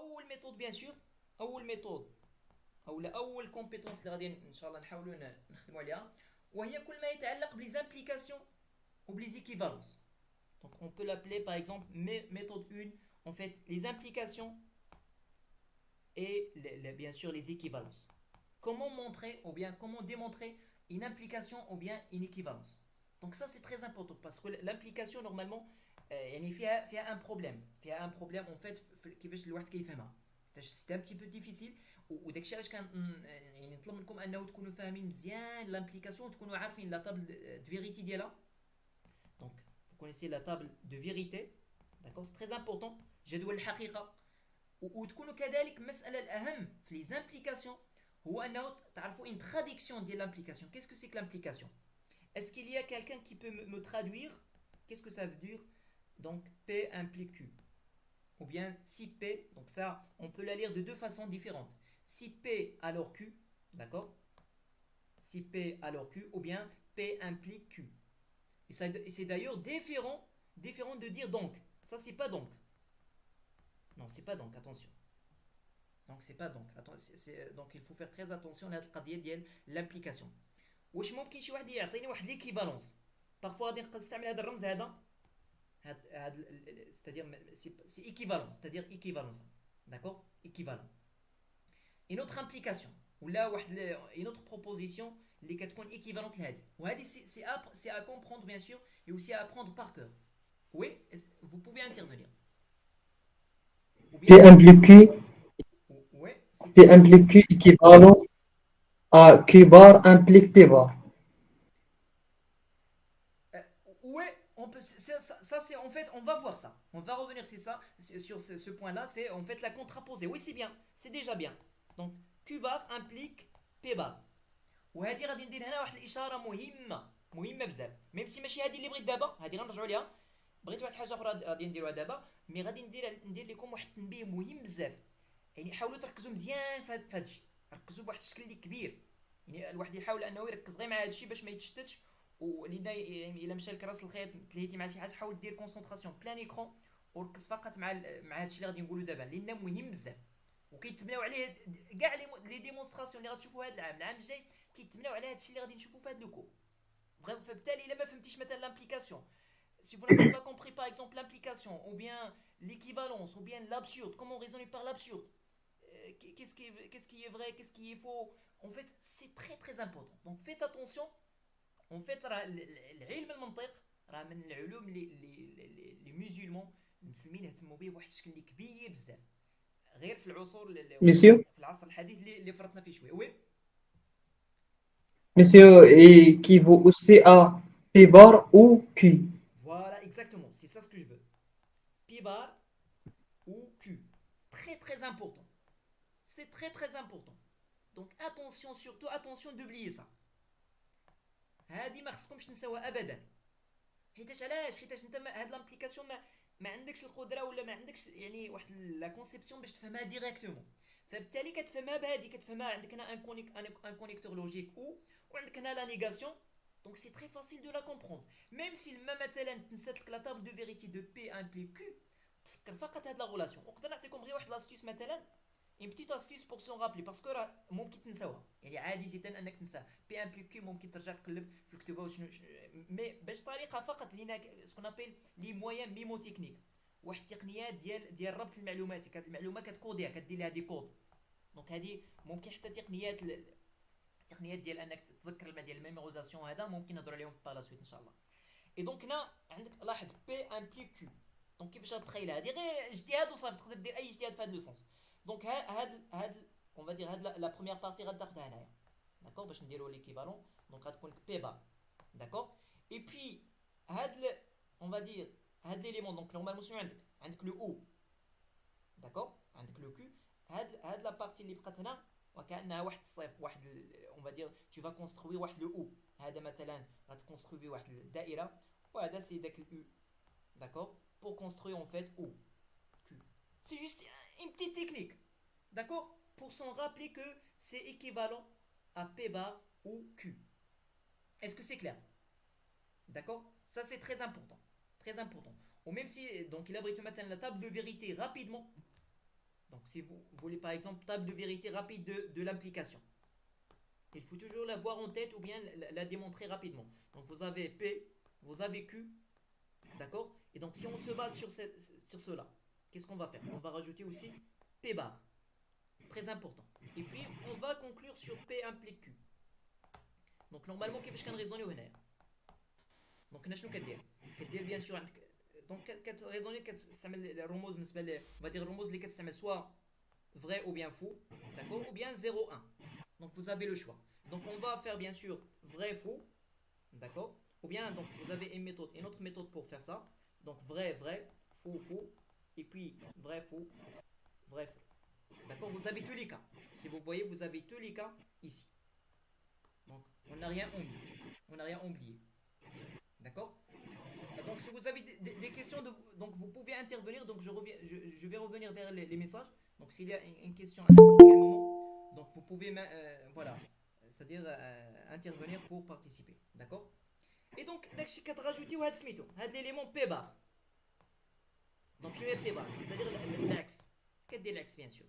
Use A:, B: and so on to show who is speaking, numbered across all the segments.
A: اول ميثود بيان سور، اول ميثود او اول كومبيتونس اللي غادي ان شاء الله نحاولوا نخدموا عليها، وهي كل ما يتعلق بليزامبليكاسيون ou les équivalences. Donc on peut l'appeler par exemple méthode 1, en fait les implications et bien sûr les équivalences. Comment montrer ou bien comment démontrer une implication ou bien une équivalence. Donc ça c'est très important parce que l'implication normalement يعني فيها un problème, فيها un problème en fait كيفاش الواحد كيفهمها. سيتي un petit peu difficile وداك الشيء علاش كان يعني نطلب منكم انه تكونوا فاهمين مزيان لامبليكاسيون وتكونوا عارفين لا تابل دو فيريتي ديالها. Donc vous connaissez la table de vérité, d'accord, c'est très important. جدول الحقيقة. وتكونوا كذلك مسألة الأهم في les implications هو أنه تعرفوا une traduction de l'implication. Qu'est-ce que c'est que l'implication? Est-ce qu'il y a quelqu'un qui peut me traduire? Qu'est-ce que ça veut dire? Donc P implique Q. Ou bien si P, donc ça on peut la lire de deux façons différentes. Si P alors Q, d'accord? Si P alors Q, ou bien P implique Q. Et c'est d'ailleurs différent de dire donc. Ça c'est pas donc. Non, c'est pas donc, attention. Donc c'est pas donc. Donc il faut faire très attention à القضيه ديال l'implication. واش ممكن شي واحد يعطيني واحد ليكيفالونس؟ بارفوا غادي نقدر نستعمل هذا الرمز هذا. هاد c'est-à-dire c'est équivalent, c'est-à-dire équivalence. D'accord? Équivalent. Une autre implication ولا واحد une autre proposition اللي كتكون équivalente لهذه. وهذه c'est à comprendre bien sûr et aussi à apprendre par cœur. Oui, vous pouvez intervenir. Ou bien
B: P implique
A: oui,
B: P implique équivalent à Q bar implique P bar.
A: Euh, ouais, on peut, ça c'est en fait, on va voir ça. On va revenir sur ça, sur ce point-là, c'est en fait la contraposée. Oui, c'est bien, c'est déjà bien. Donc Q bar implique P bar. وهذه غادي ندير هنا واحد الاشاره مهمه بزاف، ميم سي ماشي هذه اللي بغيت دابا، هذه غنرجعوا ليها. بغيت واحد الحاجه اخرى غادي نديروها دابا، مي غادي ندير لكم واحد التنبيه مهم بزاف. يعني حاولوا تركزوا مزيان في هذا الشيء، ركزوا بواحد الشكل اللي كبير. يعني الواحد يحاول انه يركز غير مع هذا الشيء باش ما يتشتتش. ولان يعني الا مشى لك راس الخيط تلهيتي مع شي حاجه، حاول دير كونسونطراسيون بلان ايكرون وركز فقط مع هذا الشيء اللي غادي نقولوا دابا، لانه مهم بزاف وكيتبناو عليه كاع لي ديمونستراسيون اللي غتشوفوا هذا العام الجاي، كيتبناو على هذا الشيء اللي غادي نشوفوا في هذا لو كور. فبالتالي الا ما فهمتيش مثلا l'implication, si vous n'avez pas compris par exemple l'implication ou bien l'équivalence ou bien l'absurde, comment raisonner par l'absurde, qu'est-ce qui est vrai, qu'est-ce qui est faux, en fait c'est très très important. Donc faites attention. En fait العلم المنطق راه من العلوم اللي musulmans المسلمين يهتموا به بواحد الشكل اللي كبير بزاف، غير في العصور
B: Monsieur,
A: في العصر الحديث اللي فرطنا فيه شويه. وي
B: monsieur équivaut aussi à P bar ou Q.
A: voilà, exactement, c'est ça ce que je veux. Pi bar ou Q, très très important, c'est très très important. Donc attention, surtout attention d'oublier ça. هذه ما خصكمش تنساوها ابدا. حيتاش انت هاد لامبليكاسيون ما عندكش القدره ولا ما عندكش يعني واحد لا كونسيبسيون باش تفهمها ديريكتومون. فبالتالي كتفهمها بهادي، كتفهمها عندك هنا ان كونيكتور لوجيك او وعندك هنا لا نيغاسيون. دونك سي تري فاسيل دو لا كومبروندر. ميم سي ما مثلا تنسات لك لا تابل دو فيريتي دو بي امبلي كيو، تفكر فقط هاد لا غولاسيون. نقدر نعطيكم غير واحد لاستيس مثلا، une petite astuce pour s'en rappeler parce que راه ممكن تنساوها، يعني عادي جدا انك تنساها. بي امبليكي ممكن ترجع تقلب في الكتوبه وشنو مي باش طريقه فقط لينا سكون ابيل لي مويان ميموتكنيك، واحد التقنيات ديال ربط المعلومات. المعلومه كتكوديها، كدير لها دي كود. دونك هذه ممكن حتى تقنيات ديال انك تذكر ديال الميموريزاسيون، هذا ممكن نهضروا عليهم في بالا سويت ان شاء الله. اي دونك هنا عندك لاحظ بي امبليك كيو. دونك كيفاش تخيلها؟ هذه غير اجتهاد وصافي، تقدر دير اي اجتهاد في هذا لو سونس. دونك هاد اون فا دير هاد لا بروميير بارتي غتاخدها هنايا، داكور، باش نديرو ليكيفالون. دونك غتكون بي با، داكور. اي بي هاد اون فا دير هاد ليليمون. دونك نورمالمون شنو عندك لو او، داكور، عندك لو كيو. هاد لا بارتي اللي بقات هنا وكانها واحد الصيف، واحد اون فا دير تو فا كونستروي واحد لو او. هذا مثلا غتكونستروي واحد الدائره، وهذا سي داك الاو، داكور، pour construire en fait O, Q. C'est juste une petite technique, d'accord, pour s'en rappeler que c'est équivalent à P bar ou Q. Est-ce que c'est clair? D'accord? Ça c'est très important, très important. Ou même si donc il abrite maintenant la table de vérité rapidement. Donc si vous voulez par exemple table de vérité rapide de l'implication, il faut toujours la voir en tête ou bien la démontrer rapidement. Donc vous avez P, vous avez Q, d'accord. Et donc si on se base sur cela, qu'est-ce qu'on va faire? On va rajouter aussi P bar, très important. Et puis on va conclure sur P implique Q. Donc normalement كيفاش كنريزونيو هنا؟ دونك هنا شنو كدير؟ كدير بيان سور عندك دونك كتريزوني كتستعمل الرموز بالنسبه ل دير الرموز اللي كتستعمل سوا vrai ou bien faux, d'accord, ou bien 0 1. Donc vous avez le choix. Donc on va faire bien sûr vrai faux, d'accord, ou bien donc vous avez une autre méthode pour faire ça. Donc vrai vrai, faux faux, et puis vrai faux, vrai faux. D'accord, vous avez tous les cas. Si vous voyez, vous avez tous les cas ici. Donc on n'a rien omis, on n'a rien oublié. D'accord. Donc si vous avez des questions, donc vous pouvez intervenir. Donc je vais revenir vers les messages. Donc s'il y a une question à n'importe quel moment, donc vous pouvez voilà, c'est-à-dire intervenir pour participer. D'accord. Et donc داكشي كتراجوتيو هاد سميتو هاد l'élément P bar. Donc je vais P bar, c'est-à-dire l'axe. كدير l'axe bien sûr.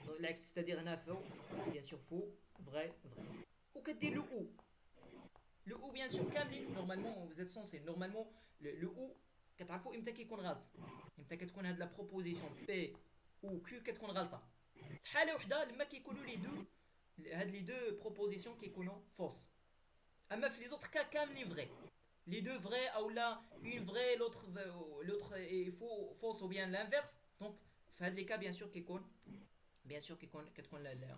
A: Donc l'axe c'est-à-dire هنا faux, bien sûr faux, vrai, vrai. وكدير le ou. Le ou bien sûr كاملين normalement vous êtes censé normalement le ou كتعرفوا امتى كيكون غلط امتى كتكون هاد لا بروبوزيسيون بي او كيو كتكون غلطه في حاله وحده لما كيكونوا لي دو هاد لي دو بروبوزيسيون كيكونوا فوس اما في لي زوتر كا كاملين فري لي دو فري او لا اون فري l'autre est fausse ou bien l'inverse donc في هاد لي كا bien sûr كتكون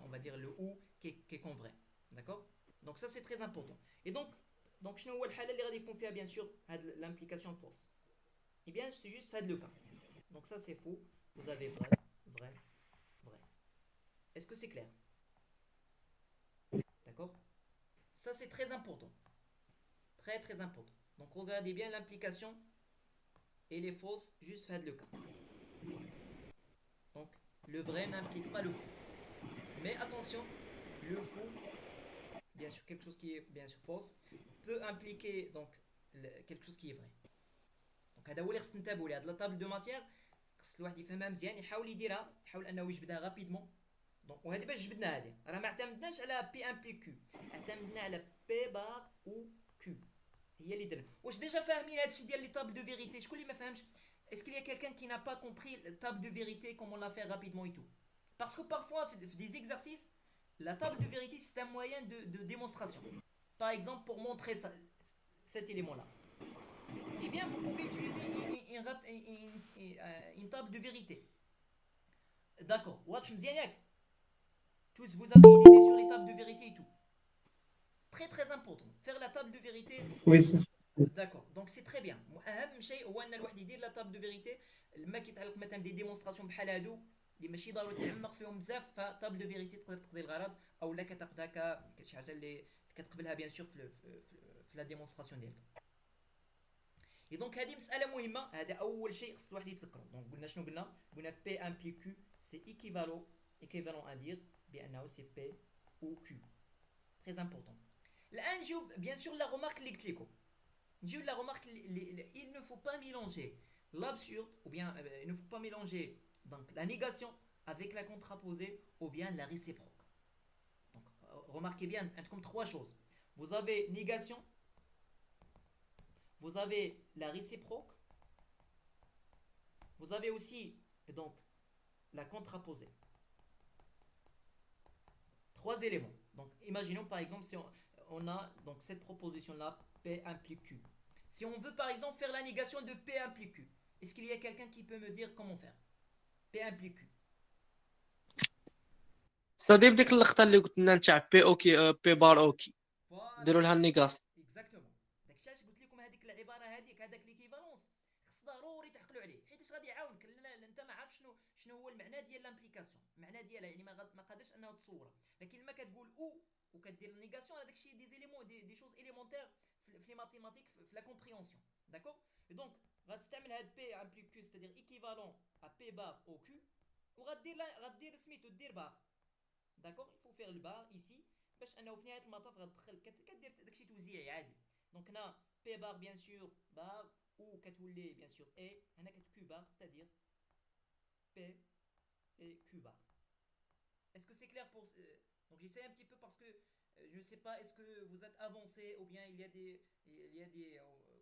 A: on va dire le ou كيكون vrai d'accord. Donc ça c'est très important. Et donc شنو هو الحاله اللي غادي يكون فيها bien sûr هاد l'implication fausse. Eh bien c'est juste faites le cas. Donc ça c'est faux, vous avez vrai, vrai, vrai. Est-ce que c'est clair? D'accord. Ça c'est très important. Très très important. Donc regardez bien l'implication et les fausses, juste faites le cas. Donc le vrai n'implique pas le faux. Mais attention, le faux, bien sûr quelque chose qui est bien sûr fausse, peut impliquer donc quelque chose qui est vrai. دونك هذا هو اللي خص ننتبهوا ليه. هاد لا طابل دو ماتيير خص الواحد يفهمها مزيان، يحاول يديرها، يحاول انه يجبدها رابيدمون. دونك وهذه باش جبدنا هذه راه ما اعتمدناش على بي ان بي كيو، اعتمدنا على بي بار او كيو، هي اللي درنا. واش ديجا فاهمين هادشي ديال لي طابل دو فيريتي؟ شكون اللي ما فهمش؟ Est-ce qu'il y a quelqu'un qui n'a pas compris la table de vérité, comment on l'a fait rapidement et tout? Parce que parfois, des exercices, la table de vérité, c'est un moyen de démonstration. Par exemple, pour montrer ça, cet élément-là. Eh bien, vous pouvez utiliser une table de vérité. D'accord. واضح مزيان ياك؟ Tous, vous avez une idée sur les tables de vérité et tout. Très très important. Faire la table de vérité.
B: Oui, c'est ça.
A: D'accord. Donc c'est très bien. أهم شيء هو أن الواحد يدير la table de vérité. ما كيتعلق مثلا بدي ديمونستراسيون بحال هادو اللي ماشي ضروري تعمق فيهم بزاف، فتابل دو فيريتي تقدر تقضي الغرض، او لا كتاخذها كشي حاجه اللي كتقبلها بيان سور في لا ديمونستراسيون ديالك. اي دونك هذه مساله مهمه، هذا اول شيء خص الواحد يتذكره. دونك قلنا شنو قلنا بي امبلي كيو سي ايكيفالون ان دير بانه سي بي او كيو. تري امبورطون. الان نجيو بيان سور لا رومارك اللي قلت لكم، نجيو لا رومارك il ne faut pas mélanger l'absurde ou bien il ne faut pas mélanger donc la négation avec la contraposée ou bien la réciproque. Donc remarquez bien comme trois choses. Vous avez négation, vous avez la réciproque, vous avez aussi donc la contraposée. Trois éléments. Donc imaginons par exemple si on a donc cette proposition là P implique Q. Si on veut par exemple faire la négation de P implique Q, est-ce qu'il y a quelqu'un qui peut me dire comment faire? P implique Q.
C: صديق ديك اللقطه اللي قلت لنا نتاع بي اوكي بي بار اوكي ديروا لها النيغاس.
A: اكزاكتومون. داكشي علاش قلت لكم هذيك العباره هذيك هذاك ليكيفالونس خص ضروري تعقلوا عليه، حيت غادي يعاونك. انت ما عارف شنو هو المعنى ديال لامبليكاسيون، المعنى ديالها يعني ما قادرش انه تصورها. لكن لما كتقول او وكدير النيغاسيون هذاك الشيء دي زيليمون دي شوز اليمونتير في لي ماتيماتيك في لا كومبريونسيون. داكور. دونك غتستعمل هاد بي امبليك كيو ستادير ايكيفالون ا بي بار او كيو، وغدير سميتو دير بار. داكور. il faut faire le bar ici باش انه في نهايه المطاف غتدخل كدير داكشي توزيعي عادي. دونك هنا بي بار بيان سور بار او كتولي بيان سور اي، هنا كتكو بار ستادير بي et Q bar. Est-ce que c'est clair pour... donc j'essaie un petit peu parce que je ne sais pas, est-ce que vous êtes avancé ou bien il y a des,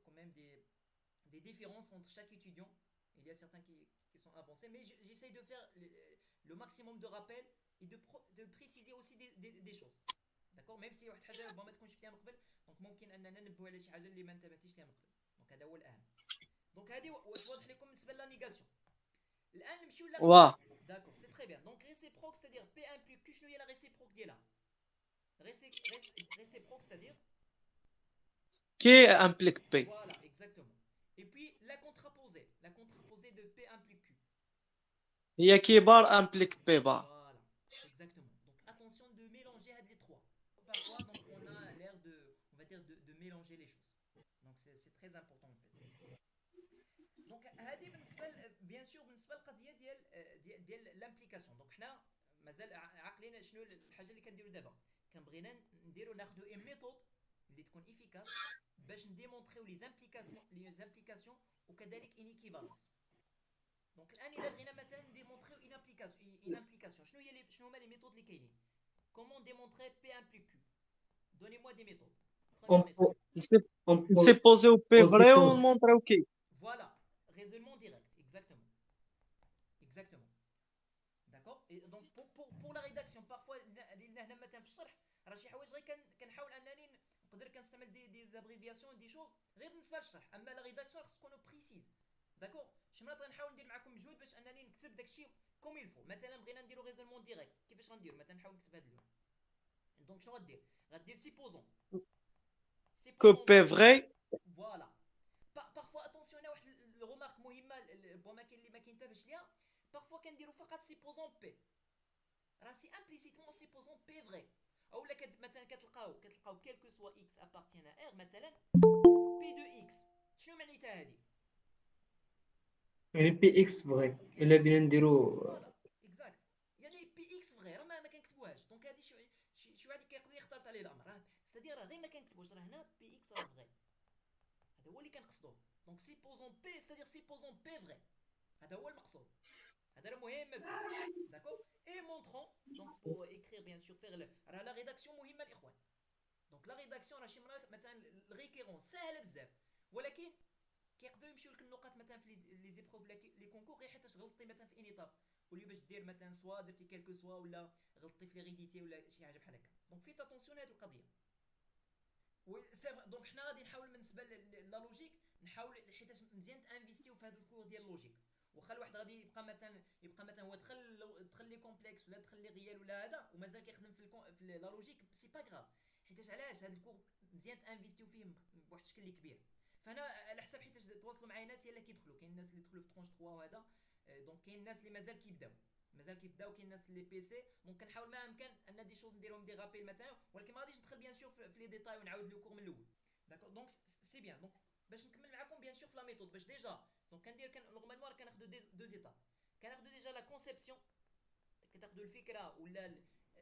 A: quand même des différences entre chaque étudiant. Il y a certains qui sont avancés, mais j'essaie de faire le maximum de rappels et de préciser aussi des choses. داكور ميم سي واحد الحاجه ربما ما تكونش فيها من قبل دونك ممكن اننا ننبهوا على شي حاجه اللي ما انتبهتيش ليها من قبل دونك هذا هو الاهم دونك هذه واش واضح لكم بالنسبه لا نيغاسيون الان نمشيو لا
C: واه
A: ريسيبروك داكور سي تري بيان دونك ريسيبروك ستادير بي امبليك كو شنو هي لا ريسيبروك ديالها ريسيبروك ستادير
C: كي امبليك بي.
A: voilà exactement et puis la contraposée de P implique Q
C: هي كي بار امبليك بي بار.
A: voilà exactement donc attention de mélanger les trois parfois donc on a l'air de on va dire de mélanger les choses donc c'est très important en fait دونك هذه بالنسبه بيان سور بالنسبه للقضيه ديال لامبليكاسيون دونك حنا مازال عاقلين شنو الحاجه اللي كنديروا دابا كنبغينا نديروا ناخذوا اي ميثود اللي تكون افيكاس باش نديمونطريو لي زامبليكاسيون وكذلك ان ايكيفالونس دونك الان الا بغينا مثلا نديمونطريو ان امبليكاسيون شنو هما لي ميثود اللي كاينين كومون ديمونطري بي امبليك كيو دوني موا دي ميثود
B: On
A: بروميير ميثود
C: نسيبوزيو بي فري ونمونطريو كي.
A: voilà raisonnement direct exactement exactement d'accord et donc pour la rédaction parfois هنا مثلا في الشرح راه شي حوايج غير كنحاول انني نقدر كنستعمل دي زابريفياسيون دي شوز غير بالنسبه للشرح اما لا ريداكسيون خص تكونوا بريسيز داكور شي مرات غنحاول ندير معكم مجهود باش انني نكتب داكشي كوم يلفو مثلا بغينا نديرو ريزولمون ديريكت كيفاش غندير مثلا نحاول نكتب هاد اللون دونك شنو غدير سيبوزون
C: كو بي فري
A: فوالا بارفوا اتونسيون هنا واحد الغومارك مهمه ربما كاين اللي ما كينتبهش ليها بارفوا كنديرو فقط سيبوزون بي راه سي امبليسيتمون سيبوزون بي فري اولا مثلا كتلقاو كيلكو سوا اكس ابارتيان ا ار مثلا بي دو اكس شنو معنيتها هذه
B: يعني بي اكس فغي الا بغينا نديرو
A: فوالا اكزاكت يعني بي اكس فغي راه ما كنكتبوهاش دونك هذه شي واحد كيقدر يختلط عليه الامر راه ستادير راه غير ما كنكتبوش راه هنا بي اكس راه فغي هذا هو اللي كنقصدوه دونك سيبوزون بي ستادير سيبوزون بي فغي هذا هو المقصود هذا راه مهم بزاف داكور اي مونطرون دونك بور ايكرير بيان سور فيغ راه لا ريداكسيون مهمه الاخوان دونك لا ريداكسيون راه شي مرات مثلا الريكيرون ساهله بزاف ولكن كيقدروا يمشيو لك النقاط مثلا في لي زيبروف لي كونكور غير حيتاش غلطتي مثلا في انيطاب ولي باش دير مثلا سوا درتي كيلكو سوا ولا غلطتي في ليغيديتي ولا شي حاجه بحال هكا دونك فيت اتونسيون هذه القضيه وي دونك حنا غادي نحاول بالنسبه لا لوجيك نحاول حيتاش مزيان تانفيستيو في هذا الكور ديال اللوجيك واخا الواحد غادي يبقى مثلا هو دخل لي كومبلكس ولا دخل لي غيال ولا هذا ومازال كيخدم في لا لوجيك سي با غراف حيتاش علاش هذا الكور مزيان تانفيستيو فيه بواحد الشكل اللي كبير فانا على حسب حيتاش تواصلوا معايا ناس يلا كيدخلوا كاين الناس اللي دخلوا في ترونش 3 وهذا دونك كاين الناس اللي مازال كيبداو كاين الناس اللي بي سي دونك كنحاول ما امكن ان دي شوز نديرهم دي رابيل مثلا ولكن ما غاديش ندخل بيان سور في لي ديتاي ونعاود لو كور من الاول داكور دونك سي بيان دونك باش نكمل معكم بيان سور في لا ميثود باش ديجا دونك نورمالمون كناخذوا دو زيتاب كناخذوا ديجا لا كونسيبسيون كتاخذوا الفكره ولا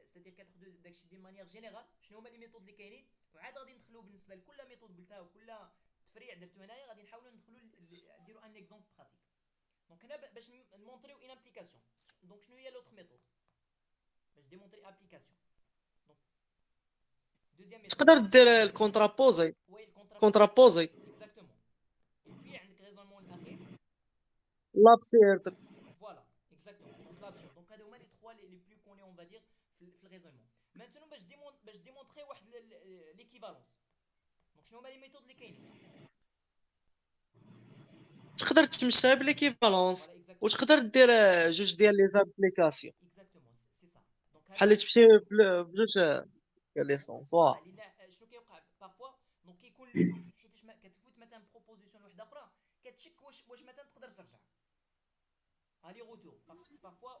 A: ستادير كتاخذوا داكشي دي مانيير جينيرال شنو هما لي ميثود اللي كاينين وعاد غادي ندخلوا بالنسبه لكل ميثود قلتها وكل تفريع درتو هنايا غادي نحاولوا نديروا ان اكزومبل براتيك دونك هنا باش نمونطريو ان ابليكاسيون دونك شنو هي لوطر ميثود باش ديمونطري ابليكاسيون دونك دوزيام ميثود
C: تقدر دير الكونترابوزي
A: وي
C: كونترابوزي
A: اكزاكتومون اي بي عندك ريزونمون الاخير
C: لابسيرد.
A: فوالا اكزاكتومون دونك لابسيون دونك هادو هما لي 3 لي بلو كوني اون فادير في الريزونمون مانتونو باش ديمونطري واحد ليكيفالونس دونك شنو هما لي ميثود اللي كاينين
C: تقدر تمشي بليكيفالونس
A: فوالا اكزاكتومون
C: وتقدر دير جوج ديال لي زابليكاسيون
A: اكزاكتومون سي سا دونك
C: بحال اللي تمشي بجوج ديال لي سونس.
A: فوالا لان شنو كيوقع بارفوا دونك كيكون لو دوت حيتاش كتفوت مثلا بروبوزيسيون وحده اخرى كتشك واش مثلا تقدر ترجع aller retour parce que parfois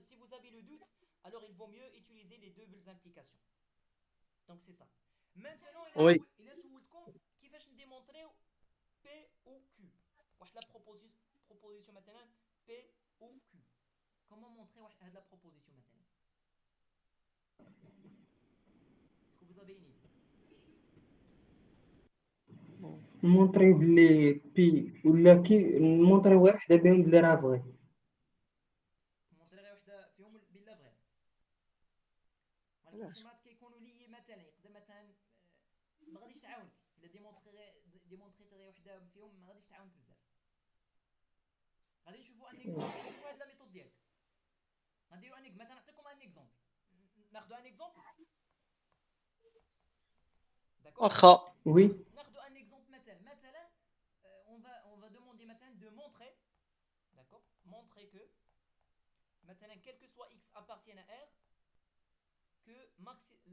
A: si vous avez le doute alors il vaut mieux utiliser les doubles implications donc c'est ça maintenant
C: وي
A: il سولتكم كيفاش نديمونطريو P ou Q واحد لا proposition مثلا P ou Q comment montrer واحد هاد la proposition مثلا est-ce que vous avez une idée
B: نمونطريو بلي بي ولا كي نمونطريو غير حدا بهم بلي راه فغي
A: montrer غير وحده شي مرات كيكونوا لي مثلا يقدر مثلا ما غاديش تعاونك الا ديمونطريتي غير وحده فيهم ما غاديش تعاونك بزاف. غادي نشوفوا ان اكزومبل، غادي نشوفوا هاد لا ميثود ديالك. غنديروا ان مثلا نعطيكم ان اكزومبل، ناخذوا ان اكزومبل. داكور
C: واخا.
B: Oui.
A: ناخذوا ان اكزومبل مثلا on va demander maintenant de montrer, d'accord, montrer que maintenant quel que soit x appartienne à R, que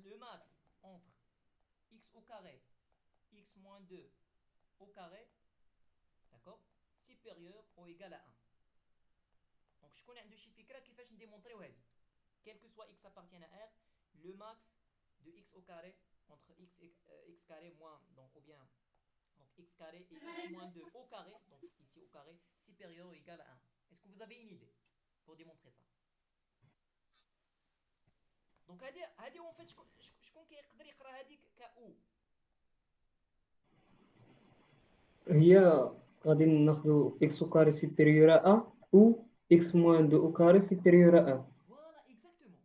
A: le max entre x au carré x moins 2 au carré, d'accord, supérieur ou égal à 1. Donc شكون عنده شي فكره كيفاش نديمونطريو هادي؟ quel que soit x appartienne à R, le max de x au carré entre x carré moins, donc ou bien donc x carré et x moins 2 au carré, donc ici au carré, supérieur ou égal à 1. Est-ce que vous avez une idée pour démontrer ça? Donc هادي en fait شكون كيقدر يقرا هادي كأو؟
B: هي غادي ناخذ x au carré supérieur à 1 ou x moins 2 au carré supérieur à 1.
A: فوالا اكزاكتومون.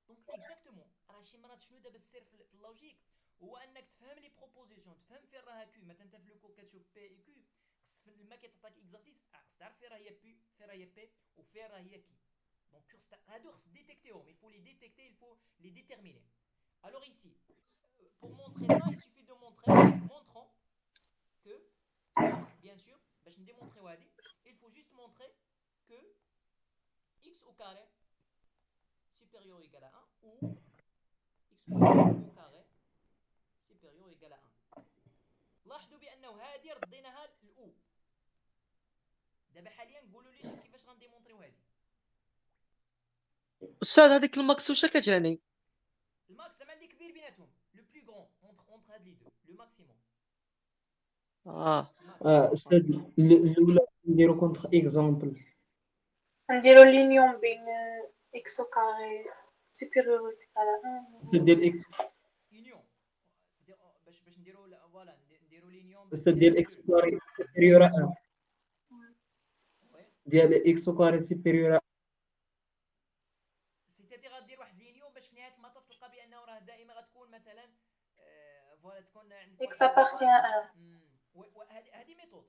A: دونك اكزاكتومون راه شي مرات شنو دابا السر في اللوجيك هو انك تفهم لي بروبوزيسيون، تفهم فين راها كيو. مثلا انت في لو كور كتشوف بي اي كيو، خص لما كيعطيك اكزرسيس خص تعرف فين راه هي بي، فين راه هي بي، وفين راه هي كي. دونك هادو خص ديتيكتيهم، il faut les détecter, il faut les déterminer. Alors ici, pour montrer ça, il suffit de montrer, montrons que, bien sûr, باش نديمونطريو هادي il faut juste montrer que x au carré supérieur ou égal à 1 ou x moins 2 au carré supérieur ou égal à 1. لاحظوا بانه هذه رديناها الاو. دابا حاليا قولوا لي كيفاش غنديمونطريو هذه.
C: استاذ هذيك الماكس واش كتعني؟
A: الماكس زعما اللي كبير بيناتهم، لو بلو غران اونتر هاد لي دو، لو ماكسيموم.
B: استاذ الاولى نديرو كونتر اكزومبل.
D: نديرو لينيون بين اكس او كاري سوبيريور على 1.
B: استاذ ديال اكس،
A: يونيون سيدي باش نديرو فوالا نديرو لينيون
B: استاذ ديال اكس كاري سوبيريور ا 1 ديال اكس كاري سوبيريور.
A: سيتي غادير واحد لينيون باش في نهايه المطاف تلقى بانه راه دائما غتكون مثلا فوالا تكون عندك
D: اكس ابارتيان ا
A: 1. هذه ميثود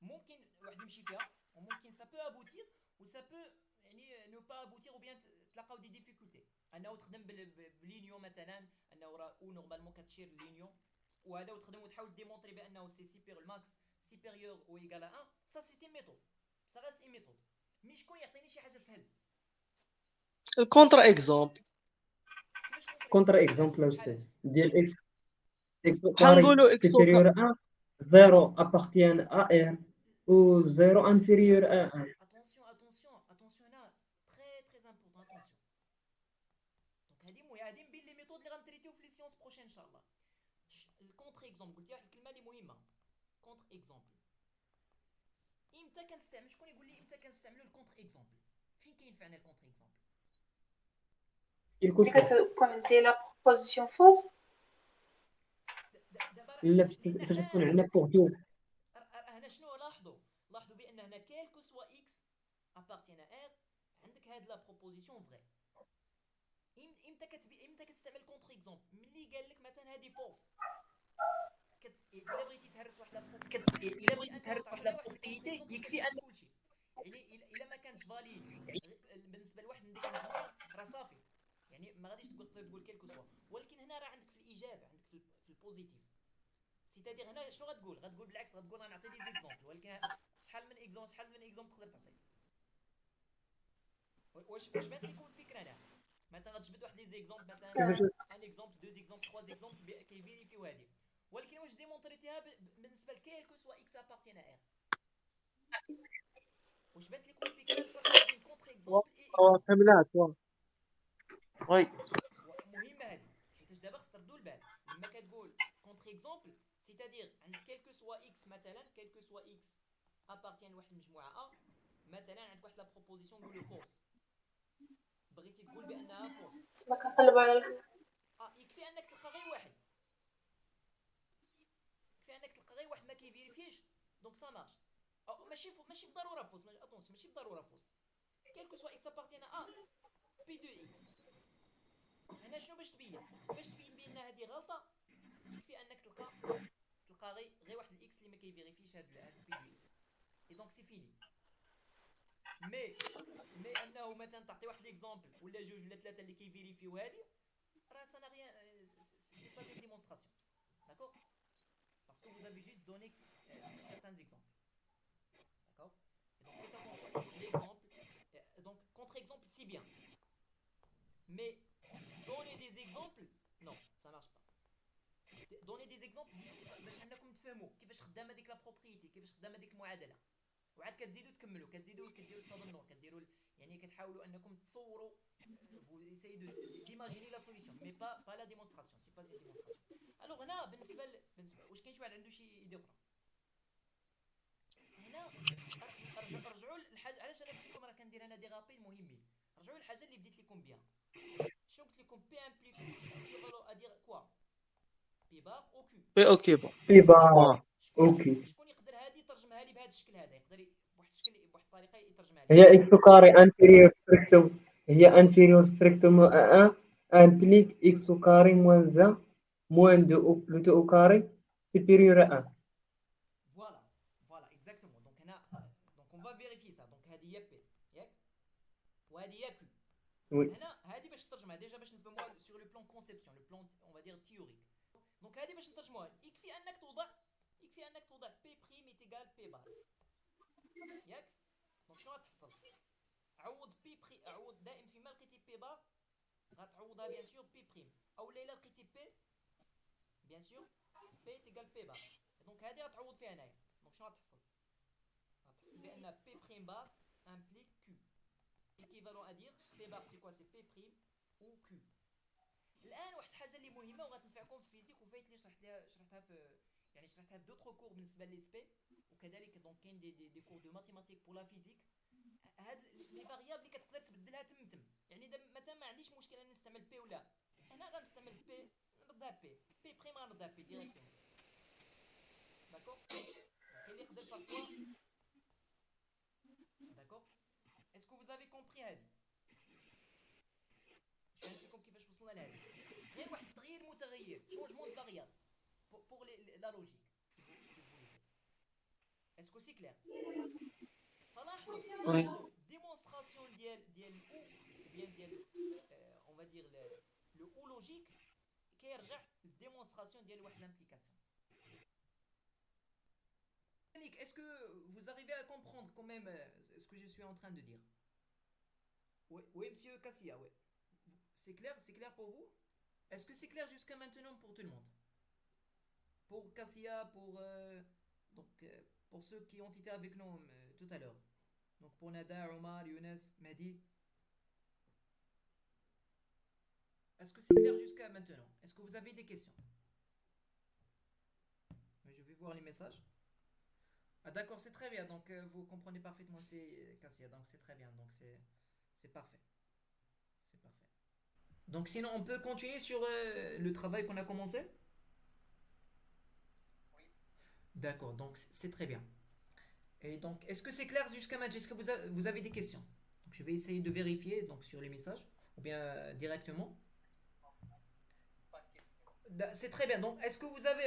A: ممكن واحد يمشي فيها، وممكن سا بو ابوتير وسا بو يعني نو با ابوتير، او بيان تلقاو دي ديفيكولتي انه تخدم بلينيون مثلا، انه راه او نورمالمون كتشير لينيون وهذا وتخدم وتحاول ديمونطري بانه سي سوبير الماكس سوبيريور او ايغال 1. سا سيتي ميثود، سا غاست اي ميثود. مي شكون يعطيني شي حاجه سهل؟
C: الكونتر اكزومبل.
B: كونتر اكزومبل استاذ ديال اكس
C: بحال
B: كاري
C: نقولوا اكس
B: سوبيريور ا 0 appartient à R ou 0 inférieur à 1.
A: attention هنا très très important. attention. دونك هادي من بين لي ميثود اللي غنتريتيو في لي سيونس بروشين ان شاء الله. الكونتر اكزومبل قلت لك الكلمه اللي مهمه، كونتر اكزومبل. امتى كنستعمل؟ شكون يقول لي امتى كنستعملوا الكونتر اكزومبل؟ فين كينفعنا الكونتر اكزومبل؟
D: كتكون ديال لا بروبوزيسيون فوز.
B: لا فاش تكون عندنا بورتو.
A: هنا شنو لاحظوا بان هنا كيلكو سوا اكس ابارتيان ا ار عندك هاد لا بروبوزيسيون فري. امتى كتستعمل كونتر اكزومبل؟ ملي قال لك مثلا هادي فورس، الا بغيتي تهرس واحد لا بروبريتي يكفي ان كلشي. يعني الا ما كانش فاليد بالنسبه لواحد من ديك المجموعه راه صافي، يعني ما غاديش تقول كيلكو سوا. ولكن هنا راه عندك في الاجابه، عندك في البوزيتيف. سيتادير هنا شنو غتقول بالعكس، غتقول انا نعطي دي زيكزامبل، ولكن شحال من اكزومبل تقدر تعطي؟ واش بانت لكم الفكره هنا؟ مثلا غتجبد واحد لي زيكزامبل، مثلا ان اكزومبل، دو زيكزامبل، تخوا زيكزامبل كيفيريفيو هذه، ولكن واش ديمونطريتيها بالنسبه لكيلكو سوا اكس ابارتيان ا ار؟ واش بانت لكم الفكره الفرق بين كونتر اكزومبل اي اكزومبل؟
C: فهمناك. وي
A: مهمه هذه، حيت دابا خص تردوا البال لما كتقول كونتر اكزومبل، سيتادير عندك كيلكو سوا اكس، مثلا كيلكو سوا اكس ابارتيان لواحد المجموعه ا، مثلا عندك واحد لا بروبوزيسيون نقولوا فورس، بغيتي تقول بانها فورس،
D: ما كنقلب على
A: يكفي انك تلقى غير واحد، ما كيفيريفيش، دونك سا مارش. ماشي بالضروره فوس، ماشي بالضروره فوس. كيلكو سوا اكس ابارتيان ا بي دو اكس، هنا شنو باش تبين بان هذه غلطه؟ يكفي انك تلقى غير واحد الاكس اللي ما كيفيريفيش هاد البي دو اكس، اي دونك سي فيني. مي انه مثلا تعطي واحد ليكزامبل ولا جوج ولا ثلاثه اللي كيفيريفيو هذه، راه سا نا ريان، سي با une démonstration, d'accord, parce que vous avez juste donné certains exemples, d'accord. Et donc faites attention entre l'exemple, donc contre-exemple c'est bien, mais donner des exemples non, ça marche pas. donner des exemples juste باش انكم تفهموا كيفاش خدامه ديك لا بروبريتي، كيفاش خدامه ديك المعادله، وعاد كتزيدوا تكملوا، كتزيدوا كديروا التظنن، كديروا يعني كتحاولوا انكم تصوروا، vous essayez d'imaginer la solution mais pas la démonstration, c'est pas une démonstration. alors هنا بالنسبه واش كاين شي واحد عنده شي ايدي اخرى هنا؟ رجعوا للحاجه، علاش انا قلت لكم راه كندير انا دي رابيل مهمين. رجعوا للحاجه اللي بديت لكم بها، شنو قلت لكم؟ بي امبليك كيو سي ايكيفالون ا دير كوا بي بار او كيو.
C: بي اوكي بون.
B: بي بار اوكي.
A: شكون يقدر هادي يترجمها لي بهذا الشكل هذا؟ يقدر بواحد الشكل، بواحد الطريقه يترجمها لي.
B: هي اكس كاري انفيريور ستريكتوم، هي انفيريور ستريكتوم 1 implique x au carré moins 1 moins 2 au plutôt au carré supérieur à 1.
A: Voilà exactement. donc هنا donc on va vérifier ça. donc هذه هي بي ياك، وهذه هي كيو.
B: Oui.
A: هنا هذه باش نترجمها ديجا باش نفهموها sur le plan conception, le plan on va dire théorique. donc هذه باش نترجموها يكفي انك توضع بي بريم ايتيغال بي بار ياك. دونك شنو غتحصل؟ عوض بي بري، عوض دائم فيما لقيتي بي بار غتعوضها بيان سور بي بريم، او الا لقيتي بي بيان سور بي تيغال بي بار. دونك هذه غتعوض فيها هنايا. دونك شنو غتحصل؟ غتحصل بان بي بريم بار امبليك كيو ايكيفالون ا دير بي بار سي كوا؟ سي بي بريم او كيو. الان واحد الحاجه اللي مهمه وغتنفعكم في الفيزيك، وفايت لي شرحتها في دوطخ كور بالنسبه لي سبي، وكذلك دونك كاين دي كور دو ماتيماتيك بور لا فيزيك. هاد لي فاريابل اللي كتقدر تبدلها تم يعني دابا مثلا ما عنديش مشكل ان نستعمل بي ولا انا غنستعمل بي، نردها بي بريم غنردها بي ديريكتومون، داكور. كاين اللي يقدر بارفوا، داكور. اسكو vous avez compris هادي؟ فهمت لكم كيفاش وصلنا لهادي؟ غير واحد التغيير متغير، شونجمون دو فاريابل pour la logique, si vous voulez dire. Est-ce que c'est clair? فلاحظوا démonstration ديال او ou bien ديال on va dire le ou logique كيرجع للديمونستراسيون ديال واحد l'implication. Est-ce que vous arrivez à comprendre quand même ce que je suis en train de dire? Oui monsieur Cassia, oui. C'est clair pour vous? Est-ce que c'est clair jusqu'à maintenant pour tout le monde? Pour Cassia, pour ceux qui ont été avec nous tout à l'heure. Donc pour Nada, Omar, Younes, Mehdi. Est-ce que c'est clair jusqu'à maintenant? Est-ce que vous avez des questions? Je vais voir les messages. Ah d'accord, c'est très bien. Donc vous comprenez parfaitement, c'est Cassia. Donc c'est très bien. Donc c'est parfait. C'est parfait. Donc sinon on peut continuer sur le travail qu'on a commencé? D'accord, donc c'est très bien. Et donc, est-ce que c'est clair jusqu'à maintenant? Est-ce que vous avez des questions? Donc, je vais essayer de vérifier donc, sur les messages, ou bien directement. C'est très bien. Donc, est-ce que vous avez...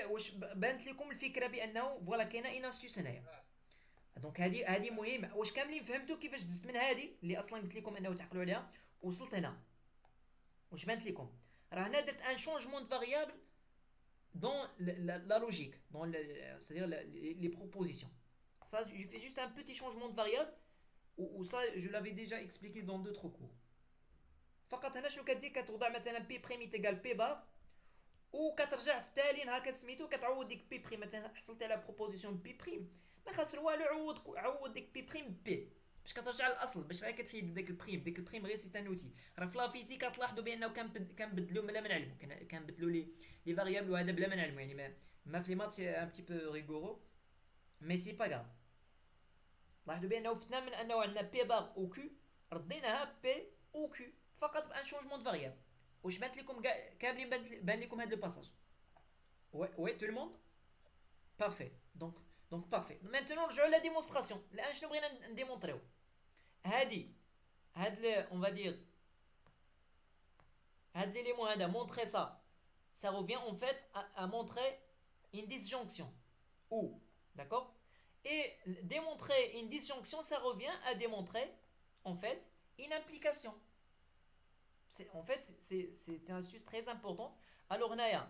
A: بانت لكم الفكرة بأنه فوالا كاينة إن أستيوس هنايا. دونك هذه مهمة. واش كاملين فهمتوا كيفاش دزت من هذه اللي أصلا قلت لكم أنه تعقلوا عليها وصلت هنا؟ واش بانت لكم؟ راه هنا درت ان شونجمون دو فاريابل dans la logique, c'est-à-dire les propositions. Ça, je fais juste un petit changement de variable, ou ça, je l'avais déjà expliqué dans d'autres cours. فقط هنا شنو كدير؟ كتوضع مثلا بي بريم ايتيغال بي بار، وكترجع في التالي هكا سميتو كتعوض ديك بي بريم. مثلا حصلت على بروبوزيسيون بي بريم، ما خاسر والو، عوض ديك بي بريم بي باش كترجع للاصل، باش غير كتحيد ديك البريم غير سي ان اوتي. راه في لا فيزيك كتلاحظوا بانه كنبدلوا بلا ما نعلموا، كنبدلوا لي فاريابل، وهذا بلا ما نعلموا. يعني ما في لي مات سي ان بتي بو ريغورو مي سي با غاف. لاحظوا بانه فتنا من انه عندنا بي بار او كيو، رديناها بي او كيو فقط بان شونجمون دو فاريابل. واش بانت لكم كاملين؟ بان لكم هذا الباساج؟ وي تو لو موند بارفي. دونك بارفي. مانتونون نرجعوا لا ديمونستراسيون. الان شنو بغينا نديمونطريو؟ هاد اون فا دير هاد l'élément هذا montrer ça, ça revient en fait à montrer une disjonction. Ou, d'accord? Et démontrer une disjonction, ça revient à démontrer en fait une implication. En fait, c'est une astuce très importante. Alors, Naya,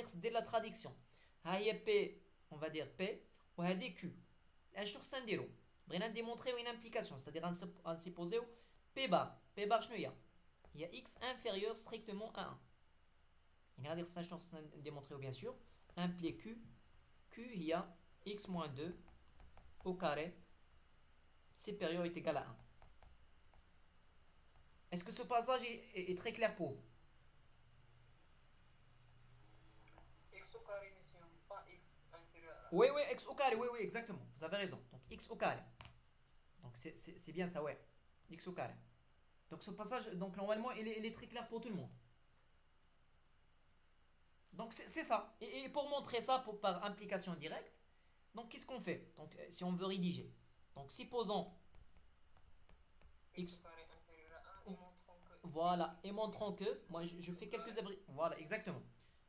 A: c'est la traduction. P, on va dire P, ou Q. Un jour, c'est un déro. On démontrer une implication, c'est-à-dire un supposé P bar. P bar, il y a X inférieur strictement à 1. Il y a des jour, c'est démontrer, bien sûr. Impliqué Q. Q, il y a X moins 2 au carré supérieur est égal à 1. Est-ce que ce passage est très clair pour vous?
B: X au carré, monsieur, pas X inférieur à 1.
A: Oui, oui, X au carré, oui, oui, exactement. Vous avez raison. Donc X au carré. Donc c'est bien ça, ouais. X au carré. Donc ce passage, donc normalement, il est très clair pour tout le monde. Donc c'est ça. Et pour montrer ça par implication directe, donc qu'est-ce qu'on fait? Donc si on veut rédiger. Donc supposons
B: X au carré inférieur à 1 et montrons que...
A: Voilà, et montrons que, moi je fais quelques abris. Voilà, exactement.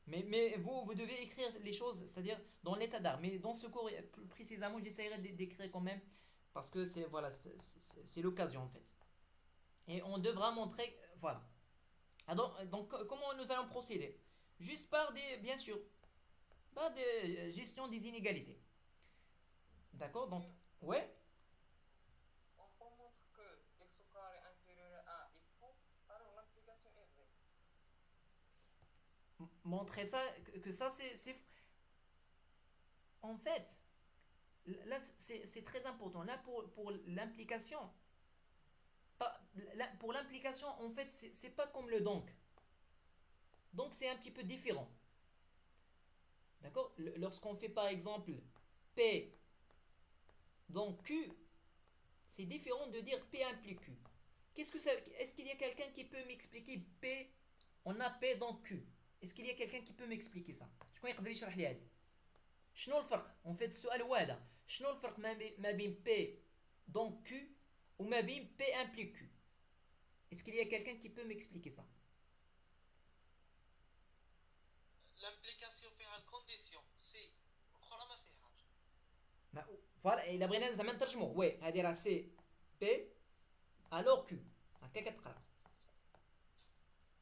A: Mais vous devez écrire les choses, c'est-à-dire dans l'état d'art. Mais dans ce cours, plus précisément, j'essaierai d'écrire quand même, parce que c'est voilà, c'est l'occasion en fait. Et on devra montrer, voilà. Donc comment nous allons procéder? Juste par des, bien sûr, par des gestion des inégalités. D'accord? Donc, ouais.
B: On montre que X au carré inférieur à 1 est faux, alors l'implication est vraie.
A: Montrer ça, que ça c'est. En fait, là c'est très important. Là pour l'implication, pour l'implication, en fait, c'est pas comme le donc. Donc c'est un petit peu différent. D'accord? Lorsqu'on fait par exemple P donc Q, c'est différent de dire P implique Q. Qu'est-ce que ça, est-ce qu'il y a quelqu'un qui peut m'expliquer P, on a P dans Q? Est-ce qu'il y a quelqu'un qui peut m'expliquer ça? شكون يقدر يشرح لي هذه؟ شنو الفرق؟ En fait السؤال هو هذا. شنو الفرق ما بين P dans Q وما بين P implique Q? Est-ce qu'il y a quelqu'un qui peut m'expliquer ça?
C: L'implication فيها الكونديسيون سي اخرى ما فيهاش.
A: فوالا الا بغينا زعما نترجمو وي هذه راه سي بي الوغ كيو هكا كتقرا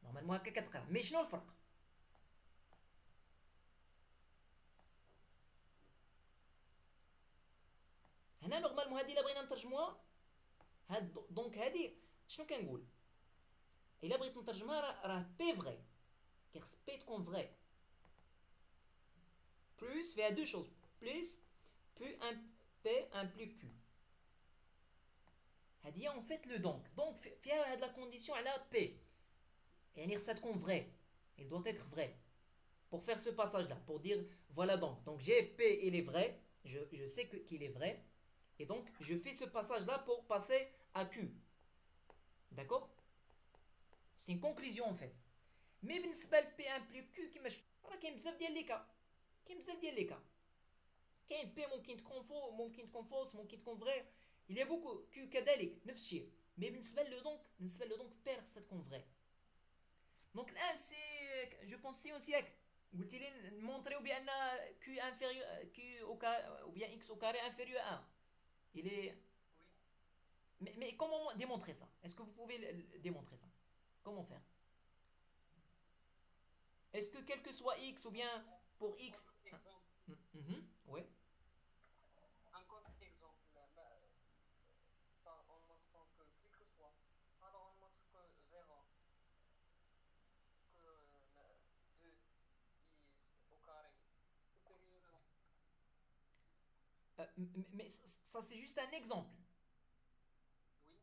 A: نورمالمون هكا كتقرا مي شنو الفرق؟ هنا نورمالمون هذه الا بغينا نترجموها هاد دونك هذه شنو كنقول؟ الا بغيت نترجمها راه بي فغي كيخص بي تكون فغي بلوس فيها دو شوز بلوس P implique Q. هذه en fait le donc فيها هاد la condition على P يعني ça تكون vrai, il doit être vrai pour faire ce passage là, pour dire voilà donc j'ai P, il est vrai, je sais qu'il est vrai et donc je fais ce passage là pour passer à Q, d'accord? C'est une conclusion en fait. mais بالنسبه ل P implique Q كيما راه كاين بزاف ديال لي كا كاين بي ممكن تكون فو ممكن تكون فوس ممكن تكون فغي il y a beaucoup كيو كذلك نفس الشيء مي بالنسبه لو دونك بير خصها تكون فغي دونك الان سي جو بونسي اوسي ياك قلتي لي نمونطريو بان كيو انفيريور كيو او او بيان اكس او كاري انفيريور 1 il est mais comment démontrer ça? Est-ce que vous pouvez démontrer ça? Comment faire? Est-ce que quel que soit x ou bien pour x ouais.
B: Un contre-exemple, en montrant que quel que soit, alors on montre que 0, que 2 est au carré supérieur à 1.
A: Mais ça c'est juste un exemple.
B: Oui.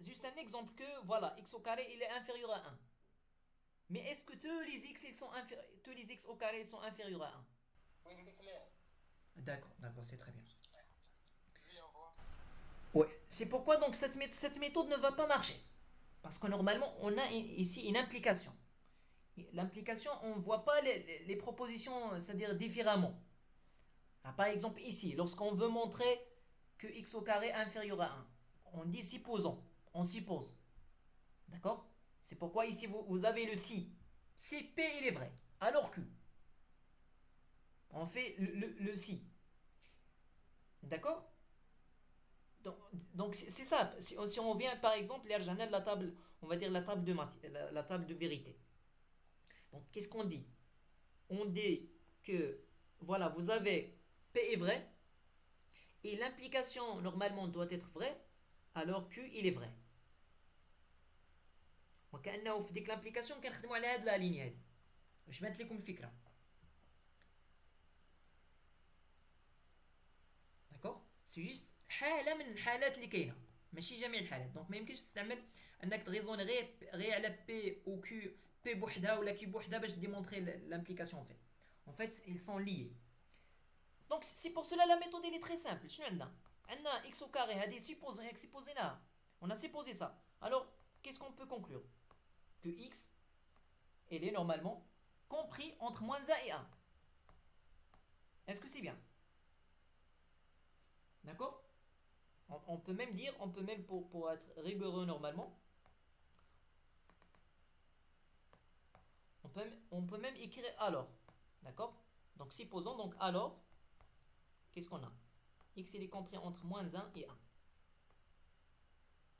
A: Juste un exemple que voilà, x au carré il est inférieur à 1. Mais est-ce que tous les x au carré sont inférieurs à 1?
B: Oui, c'est clair.
A: D'accord, c'est très bien. Ouais, c'est pourquoi donc cette méthode ne va pas marcher. Parce que normalement, on a ici une implication. L'implication, on ne voit pas les propositions, c'est-à-dire différemment. Là, par exemple, ici, lorsqu'on veut montrer que x au carré est inférieur à 1, on dit supposons, on suppose. D'accord? C'est pourquoi ici, vous avez le si. si P il est vrai, alors Q. On fait le si. D'accord? donc, donc c'est ça. Si on vient par exemple, la table, on va dire la table de la table de vérité. Donc qu'est-ce qu'on dit? On dit que voilà, vous avez P est vrai et l'implication normalement doit être vraie alors Q il est vrai. وكأنه في ديك l'implication كنخدموا على هاد لا ليني هادي باش بانت لكم الفكره. داكوغ سي جوست حاله من الحالات اللي كاينه ماشي جميع الحالات. دونك ما يمكنش تستعمل انك تغيزوني غير على بي او كيو بي بوحدها ولا كي بوحدها باش ديمونطري l'implication en fait ils sont liés. Donc c'est pour cela la méthode elle est très simple. شنو عندنا؟ عندنا x au carré هذه supposé on a supposé ça. Alors qu'est-ce qu'on peut conclure? Que x elle est normalement compris entre moins 1 et 1. Est-ce que c'est bien? D'accord? On peut même dire, on peut même pour être rigoureux normalement, on peut même écrire alors. D'accord? Donc supposons donc alors, qu'est-ce qu'on a? X il est compris entre moins 1 et 1.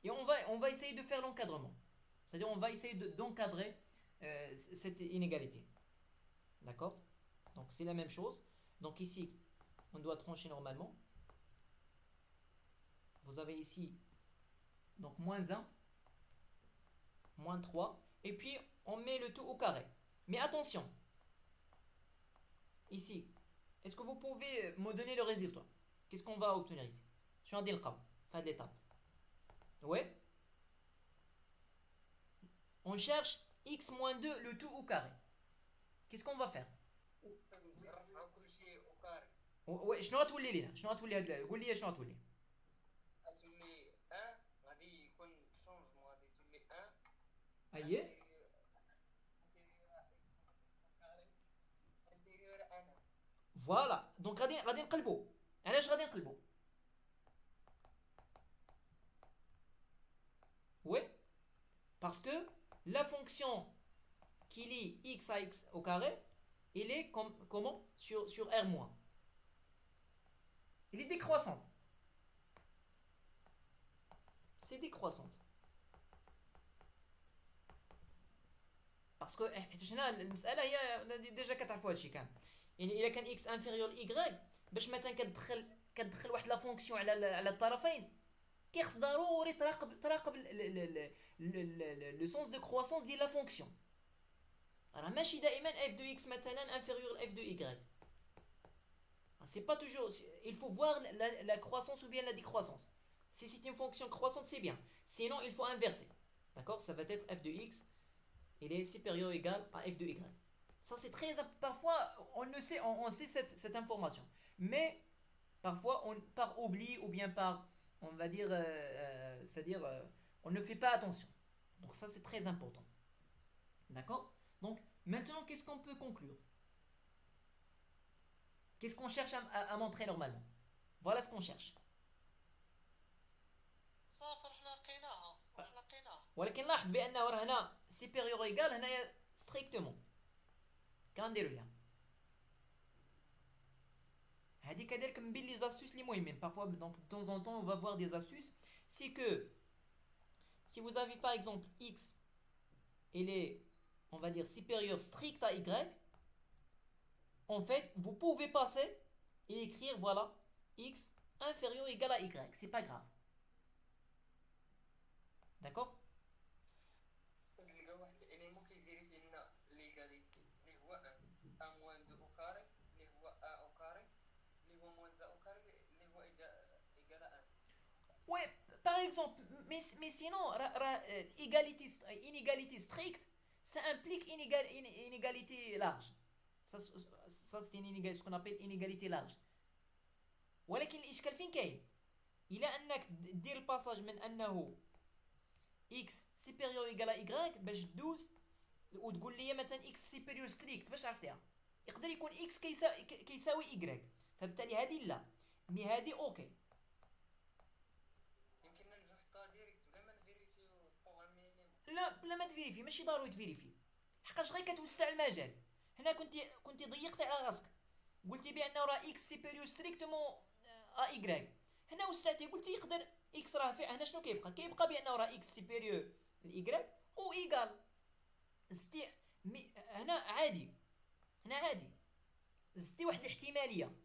A: Et on va essayer de faire l'encadrement. C'est-à-dire on va essayer d'encadrer cette inégalité. D'accord? Donc c'est la même chose. Donc ici, on doit trancher normalement. Vous avez ici donc moins 1, moins 3, et puis on met le tout au carré. Mais attention, ici, est-ce que vous pouvez me donner le résultat? Qu'est-ce qu'on va obtenir ici? Sur un dilqab, fin de l'étape. Ouais. On cherche x moins 2 le tout au carré. Qu'est-ce qu'on va faire? Ouais, شنو غتولي لينا؟ شنو غتولي هاد قول لي شنو غتولي؟
B: غتولي 1 غادي يكون شونجمون غادي تولي 1
A: اييه
B: انتيريور انا.
A: فوالا دونك غادي نقلبوا. علاش غادي نقلبوا؟ Oui, parce que la fonction qui lie x à x au carré, elle est comment sur R-. Elle est décroissante. C'est décroissante. Parce que المسألة هي ديجا كتعرفوا هادشي كامل. يعني إلا كان x inférieur y باش مثلا كتدخل واحد لا فونكسيون على الطرفين كيخص ضروري تراقب لو سونس دو كرواسونس ديال لا فونكسيون. راه ماشي دائما f de x مثلا inférieur f de y. C'est pas toujours. Il faut voir la croissance ou bien la décroissance. Si c'est une fonction croissante, c'est bien. Sinon, il faut inverser. D'accord? Ça va être f de x, il est supérieur ou égal à f de y. Ça, c'est très. Parfois, on sait cette information. Mais, parfois, par oubli ou bien par, on va dire, c'est-à-dire, on ne fait pas attention. Donc, ça, c'est très important. D'accord? Donc, maintenant, qu'est-ce qu'on peut conclure? Qu'est-ce qu'on cherche à montrer normalement? Voilà ce qu'on cherche.
C: صافي حنا لقيناها
A: ولكن لاحظ بانه راه هنا سيبيريور ايغال هنايا ستريكتومون كنديروا لها هذه كذلك من بين لي زاستوس اللي مهمين. Parfois donc de temps en temps on va voir des astuces. C'est que si vous avez par exemple x il est on va dire supérieur strict à y, en fait vous pouvez passer et écrire voilà x inférieur ou égal à y, c'est pas grave. D'accord?
B: تلقى واحد الاليمون كيفيريفي لنا ليغاليتي اللي هو 1 موان 2 او كاري اللي هو 1 او كاري اللي هو موان 2 او كاري اللي هو ايغال 1.
A: Ouais, par exemple, mais sinon, inégalité stricte, ça implique inégalité large. Ça c'est ce qu'on appelle inégalité large. ولكن الإشكال فين كاين؟ إلى أنك دير الباساج من أنه x supérieur ou égal à y باش تدوز وتقول لي مثلا x supérieur strict باش عرفتيها يقدر يكون x كيساوي y فبالتالي هذه لا مي هذه اوكي.
B: يمكننا نحطها ديريكت بلا ما نفيريفيو البروغرام مينيموم.
A: لا ما تفيريفي ماشي ضروري تفيريفي لحقاش غير كتوسع المجال. هنا كنتي ضيقتي على راسك، قلتي بان راه اكس سيبيريور ستريكتومون ا ايغريك. هنا وسعتي قلتي يقدر اكس راه فيه. هنا شنو كيبقى بانه راه اكس سيبيريور لايغريك او ايغال زدتي هنا عادي. هنا عادي زدتي واحد الاحتماليه.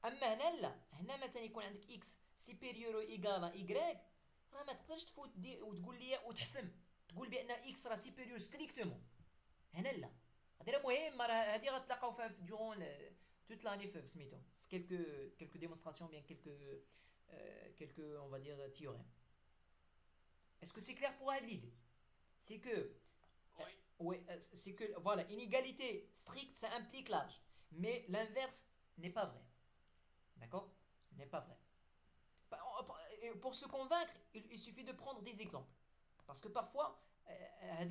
A: اما هنا لا، هنا مثلا يكون عندك اكس سيبيريور ايغال ايغريك، راه ما تقدرش تفوت وتقول لي وتحسم تقول بان اكس راه سيبيريور ستريكتومون. هنا لا، هذه راه مهمه، راه هذه غتلاقاو فيها دورون توت لاني في سميتو في كيلكو ديمونستراسيون بيان كيلكو اون va dire théorème. Est-ce que c'est clair pour cette idée? C'est que
C: Oui.
A: oui, c'est que voilà, une égalité stricte ça implique l'âge, mais l'inverse n'est pas vrai. D'accord? N'est pas vrai. Pour se convaincre, il suffit de prendre des exemples. Parce que parfois,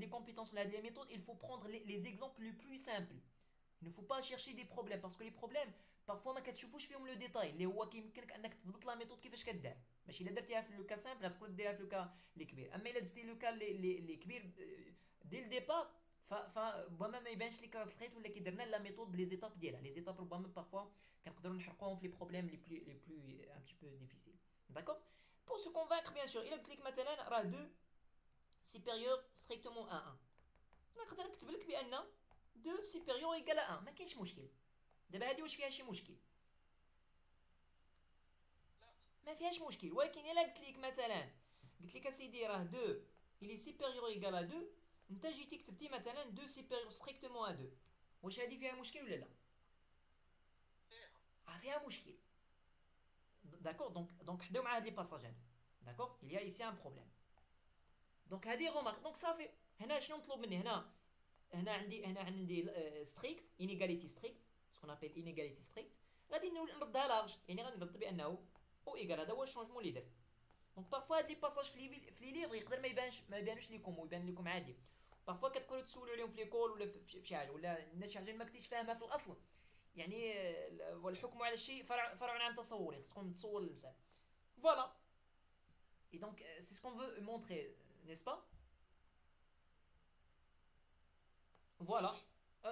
A: les compétences, les méthodes, il faut prendre les exemples les plus simples. Il ne faut pas chercher des problèmes. Parce que les problèmes, parfois ما كتشوفوش فيهم لو ديتاي اللي هو كيمكنك انك تضبط لا ميثود كيفاش كدار. ماشي الا درتيها في لو كا سامبل تقدر ديرها في لو كا لي كبير. اما الا دزتي لو كا لي كبير دي الديبار فربما ما يبانش لك راس الخيط ولا كي درنا لا ميثود بلي زيتاب ديالها. لي زيتاب ربما بارفوا كنقدروا نحرقوهم في لي بروبليم لي بلو ان بتي بو ديفيسيل. داكور؟ Pour se convaincre bien sûr, il قلت لك مثلا راه 2 supérieur strictement à 1. نقدر نكتب لك بان 2 supérieur égal à 1. ما كاينش مشكل. دابا هذه واش فيها شي مشكل؟ ما فيهاش مشكل. ولكن الا قلت لك مثلا قلت لك اسيدي راه 2 il est supérieur égal à 2، انت جيتي كتبتي مثلا 2 supérieur strictement à 2، واش هذه فيها مشكل ولا لا؟ فيها مشكل. D'accord, donc حداو مع هاد لي باساج هادو. D'accord, il y a ici un problème. Donc هادي رومارك. دونك صافي هنا شنو مطلوب مني؟ هنا عندي ستريكت انيغاليتي ستريكت سكون ابل انيغاليتي ستريكت. غادي نردها لارج، يعني غادي نرد بانه او ايغال. هذا هو الشونجمون اللي درت. دونك بارفوا هاد لي باساج في لي ليفر يقدر ما يبانوش لكم ويبان لكم عادي. بارفوا كتقولوا تسولوا عليهم في ليكول ولا في شي حاجه ولا الناس شي حاجه ما كنتيش فاهمها في الاصل. يعني والحكم على الشيء فرع عن تصوره، خصكم تصور المسألة. Voilà. Et donc c'est ce qu'on veut montrer, n'est-ce pas? Voilà.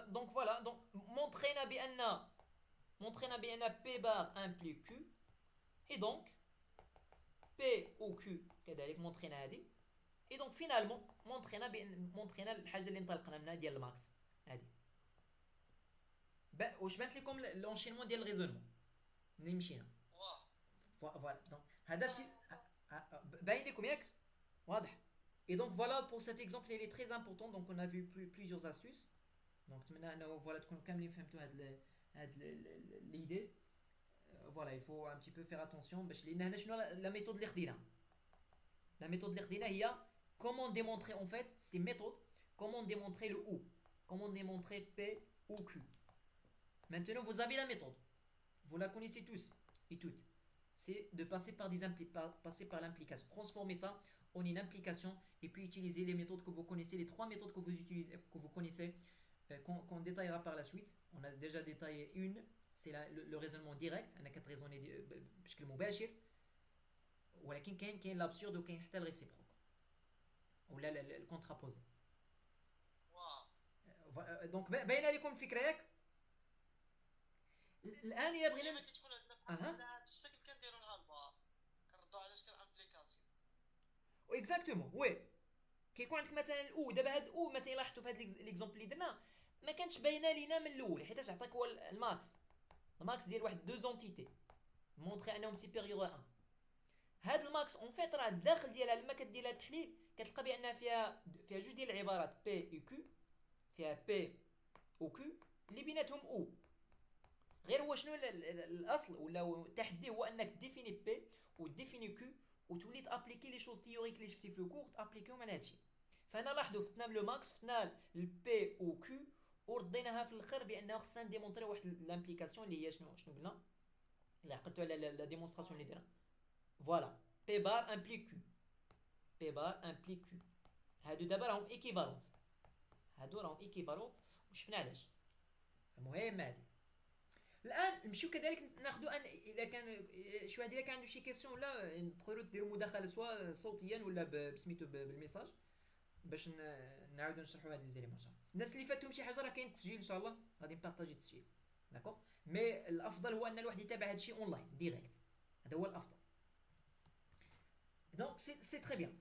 A: Donc voilà, donc montrez بأن P bar implique Q et donc P ou Q كذلك montrينا هذه. et donc finalement montrينا الحاجة اللي انطلقنا منها ديال الماكس هذه. واش بانت لكم لونشينمون ديال الريزونمون ملي مشينا؟ فوالا دونك هذا باين لكم ياك؟ واضح. et donc voilà pour cet exemple il est très important. donc on a vu plusieurs astuces. donc نتمنى انه فوالا تكونوا كاملين فهمتوا هاد l'idée. voilà il faut un petit peu faire attention باش لان هنا شنو لا ميثود اللي خدينا. la méthode اللي خدينا هي comment démontrer en fait c'est une méthode comment démontrer le ou, comment démontrer P ou Q. Maintenant, vous avez la méthode. Vous la connaissez tous et toutes. C'est de passer passer par l'implication. Transformer ça en une implication et puis utiliser les méthodes que vous connaissez, les 3 méthodes que vous utilisez, que vous connaissez, qu'on détaillera par la suite. On a déjà détaillé une, c'est le raisonnement direct. On a 4 raisonner بشكل مباشر. ولكن كاين l'absurde وكاين حتى الريسيبروك ولا الكونترابوزي. دونك باينه لكم الفكره ياك؟ الان الا بغينا
C: كتكون عندنا هذا الشكل كنديروا لها البار كنردوا على شكل امبليكاسيون.
A: اكزاكتومون وي. كيكون عندك مثلا الاو. دابا هاد الاو مثلا لاحظتوا في هاد ليكزومبل اللي درنا ما كانتش باينه لينا من الاول حيت عطاك هو الماكس ديال واحد دو زونتيتي مونطري انهم سيبيريور 1. هاد الماكس اون فيت راه الداخل ديالها لما كدير لها التحليل كتلقى بان فيها جوج ديال العبارات بي و كيو. فيها بي و كيو اللي بيناتهم او. غير هو شنو الاصل ولا التحدي هو انك ديفيني بي وديفيني كيو وتولي تابليكي لي شوز تيوريك اللي شفتي في الكور تابليكيهم على هادشي. فانا لاحظوا فتنا لو ماكس فتنا البي او كيو ورديناها في الاخر بانه خصنا نديمونطري واحد لامبليكاسيون اللي هي شنو قلنا اللي عقلتوا على لا ديمونستراسيون اللي درنا. فوالا بي بار امبليك كيو. بي بار امبليك كيو. هادو دابا راهم ايكيفالونت. وشفنا علاش. المهم هادي الان نمشيو كذلك ناخذوا ان اذا كان شي واحد اذا كان عنده شي كيسيون ولا تقدروا ديروا مداخله سواء صوتيا ولا بسميتو بالميساج باش نعاودو نشرحو هاد لي زيليمون ان شاء الله. الناس اللي فاتهم شي حاجه راه كاين التسجيل ان شاء الله غادي نبارطاجي التسجيل داكوغ. مي الافضل هو ان الواحد يتابع هادشي اونلاين ديريكت، هذا هو الافضل. دونك سي تري بيان.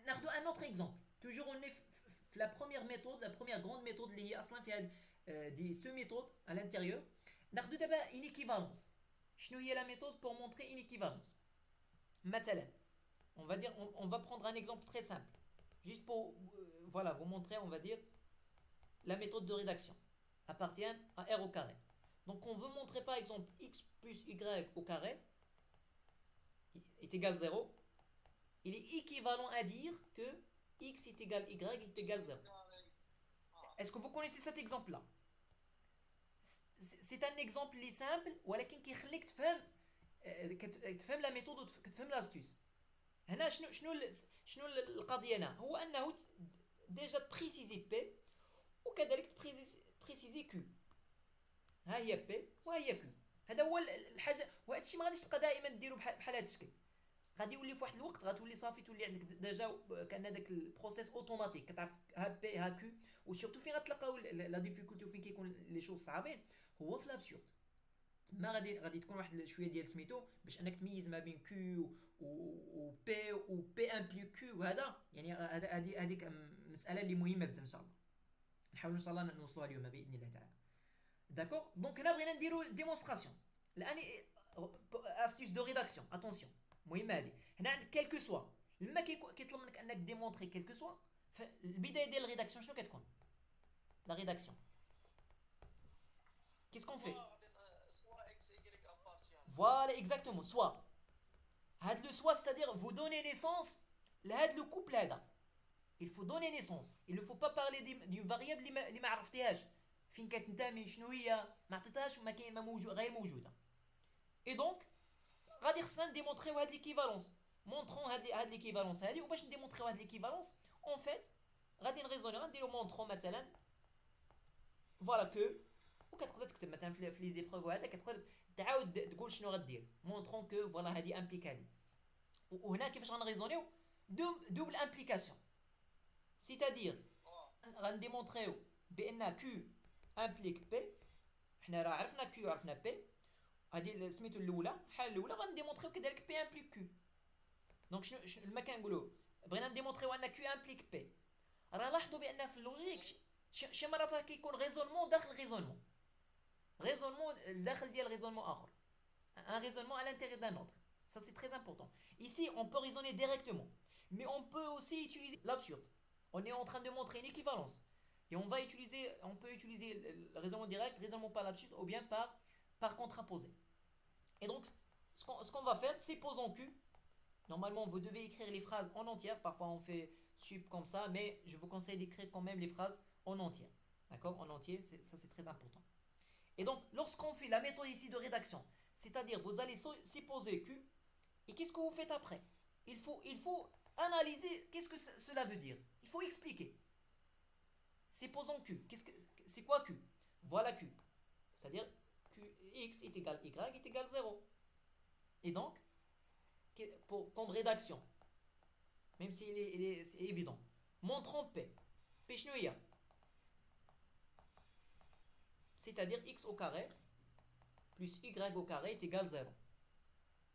A: ناخدو ان اوتر اكزومبل توجور اون في لا بروميير ميثود، لا بروميير غروند ميثود اللي هي اصلا في هاد دي سو ميثود à l'intérieur. ناخدو دابا une équivalence. شنو هي لا ميثود pour montrer une équivalence؟ مثلا on va dire on va prendre un exemple très simple juste pour voilà vous montrer, on va dire la méthode de rédaction appartient à r au carré. Donc on veut montrer par exemple x plus y au carré est égal 0. Il est équivalent à dire que x est égal y est égal 0. Est-ce que vous connaissez cet exemple là? C'est un exemple اللي simple ولكن كيخليك تفهم لا ميثود وتفهم لاستيس. هنا شنو القضيه هنا؟ هو انه ديجا تبريسيزي بي وكذلك تبريسيزي كيو. ها هي بي وها هي كيو. هذا هو الحاجه، وهذا الشيء ما غاديش تلقى دائما ديرو بحال هذا الشكل. غادي يولي في واحد الوقت غتولي صافي تولي عندك ديجا كان هذاك البروسيس اوتوماتيك كتعرف ها بي ها كيو. وسورتو فين غتلقاو لا ديفيكولتي وفين كيكون لي شوز صعابين هو في لابسورد. ما غادي تكون واحد شويه ديال سميتو باش انك تميز ما بين كيو و بي و بي امبلي كيو. وهذا يعني هذيك مساله اللي مهمه بزاف ان شاء الله. نحاول ان شاء الله نوصلوها اليوم باذن الله تعالى. داكوغ. دونك هنا بغينا نديرو ديمونستراسيون الان استيس دو ريداكسيون. اتونسيون مهمه هذه. هنا عندك كيلكو سوا لما كيطلب منك انك ديمونطري كيلكو سوا البدايه ديال الريداكسيون شنو كتكون؟ لا ريداكسيون كيس كون في Voilà, exactement, soit. Had le soit, c'est-à-dire vous donnez naissance لهاد le couple هذا. Il faut donner naissance. Il ne faut pas parler d'une variable اللي ما عرفتيهاش فين كتنتمي شنو هي ما عطيتهاش وما كاين ما موجود غير موجوده. Et donc غادي خصنا نديمونطريو هاد ليكيفالونس. مونطرون هاد ليكيفالونس هادي. وباش نديمونطريو هاد ليكيفالونس اون فيت غادي نريزوني غنديرو مونطرون مثلا فوالا كو. وكتقدر تكتب مثلا في لي زيبروف وهذا كتقدر تعاود تقول شنو غدير مونطرون كو فوالا هادي امبليك هادي. وهنا كيفاش غنريزونيو دوبل امبليكاسيون. سيتادير غنديمونطريو بان كيو امبليك بي. حنا راه عرفنا كيو عرفنا بي. هادي سميتو الاولى الحاله الاولى غنديمونطريو كذلك بي امبليك كيو. دونك شنو ما كنقولوا بغينا نديمونطريو ان كيو امبليك بي. راه لاحظوا بان في اللوجيك شي مرات راه كيكون ريزونمون داخل ريزونمون. raisonnement داخل ديال raisonnement اخر. un raisonnement à l'intérieur d'un autre. Ça c'est très important. Ici on peut raisonner directement, mais on peut aussi utiliser l'absurde. On est en train de montrer une équivalence et on peut utiliser le raisonnement direct, raisonnement par l'absurde ou bien par contraposé. Et donc ce qu'on va faire, c'est posons Q. Normalement vous devez écrire les phrases en entière. Parfois on fait sup comme ça, mais je vous conseille d'écrire quand même les phrases en entière. D'accord? En entier, ça c'est très important. Et donc, lorsqu'on fait la méthode ici de rédaction, c'est-à-dire vous allez supposer Q, et qu'est-ce que vous faites après? Il faut analyser qu'est-ce que cela veut dire. Il faut expliquer. Supposons Q. C'est quoi Q? Voilà Q. C'est-à-dire X est égal Y est égal 0. Et donc, comme rédaction, même si c'est évident, montrons P. P شنو هي؟ c'est-à-dire x au carré plus y au carré est égal 0.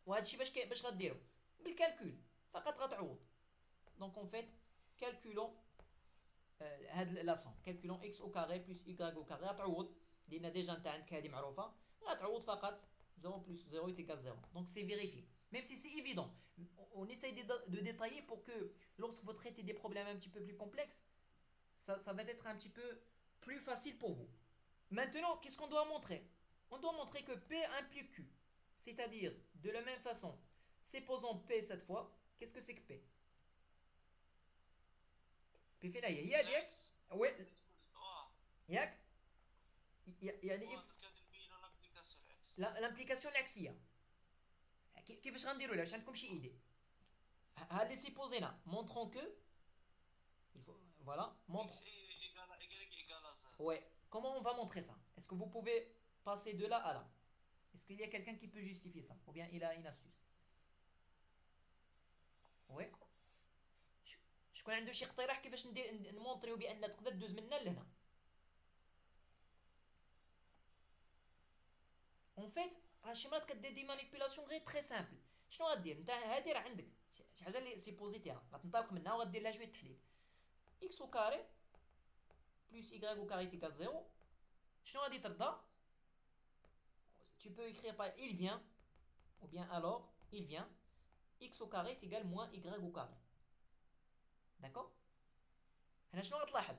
A: وهذا الشيء باش غديرو بالكالكول فقط غتعوض. دونك اون فيت كالكولون هاد لا سون كالكولون x au carré plus y au carré غتعوض لان ديجا انت عندك هذه معروفه غتعوض فقط 0 plus 0 est égal 0. Donc c'est vérifié. Même si c'est évident, on essaye de détailler pour que lorsque vous traitez des problèmes un petit peu plus complexes, ça va être un petit peu plus facile pour vous. Maintenant, qu'est-ce qu'on doit montrer? On doit montrer que P implique Q. C'est-à-dire, de la même façon, supposons P cette fois, qu'est-ce que c'est que P? P fait là, il y a ouais. ياك يعني l'implication l'axia. كيفاش غنديروا لها؟ عندكم شي idée؟ ها لي سيبوزينا montrons que il faut voilà montre ouais. Comment on va montrer ça? Est-ce que vous pouvez passer de là à là? Est-ce qu'il y a quelqu'un qui peut justifier ça? Ou bien il a une astuce? Ouais. Je شكون عنده شي اقتراح كيفاش نمونطريو بان تقدر دوز من هنا لهنا؟ اون فيت راه شي مرات كدير دي مانيبيولاسيون غير تري سامبل. شنو غدير انت؟ هادي راه عندك شي حاجه اللي سيبوزيتيها غتنطلق منها وغدير لها شويه تحليل. اكس او كاري بلس y au carré est égal 0. شنو غادي ترضى؟ Tu peux écrire par il vient ou bien alors il vient x au carré est égal moins y au carré. D'accord. هنا شنو غتلاحظ؟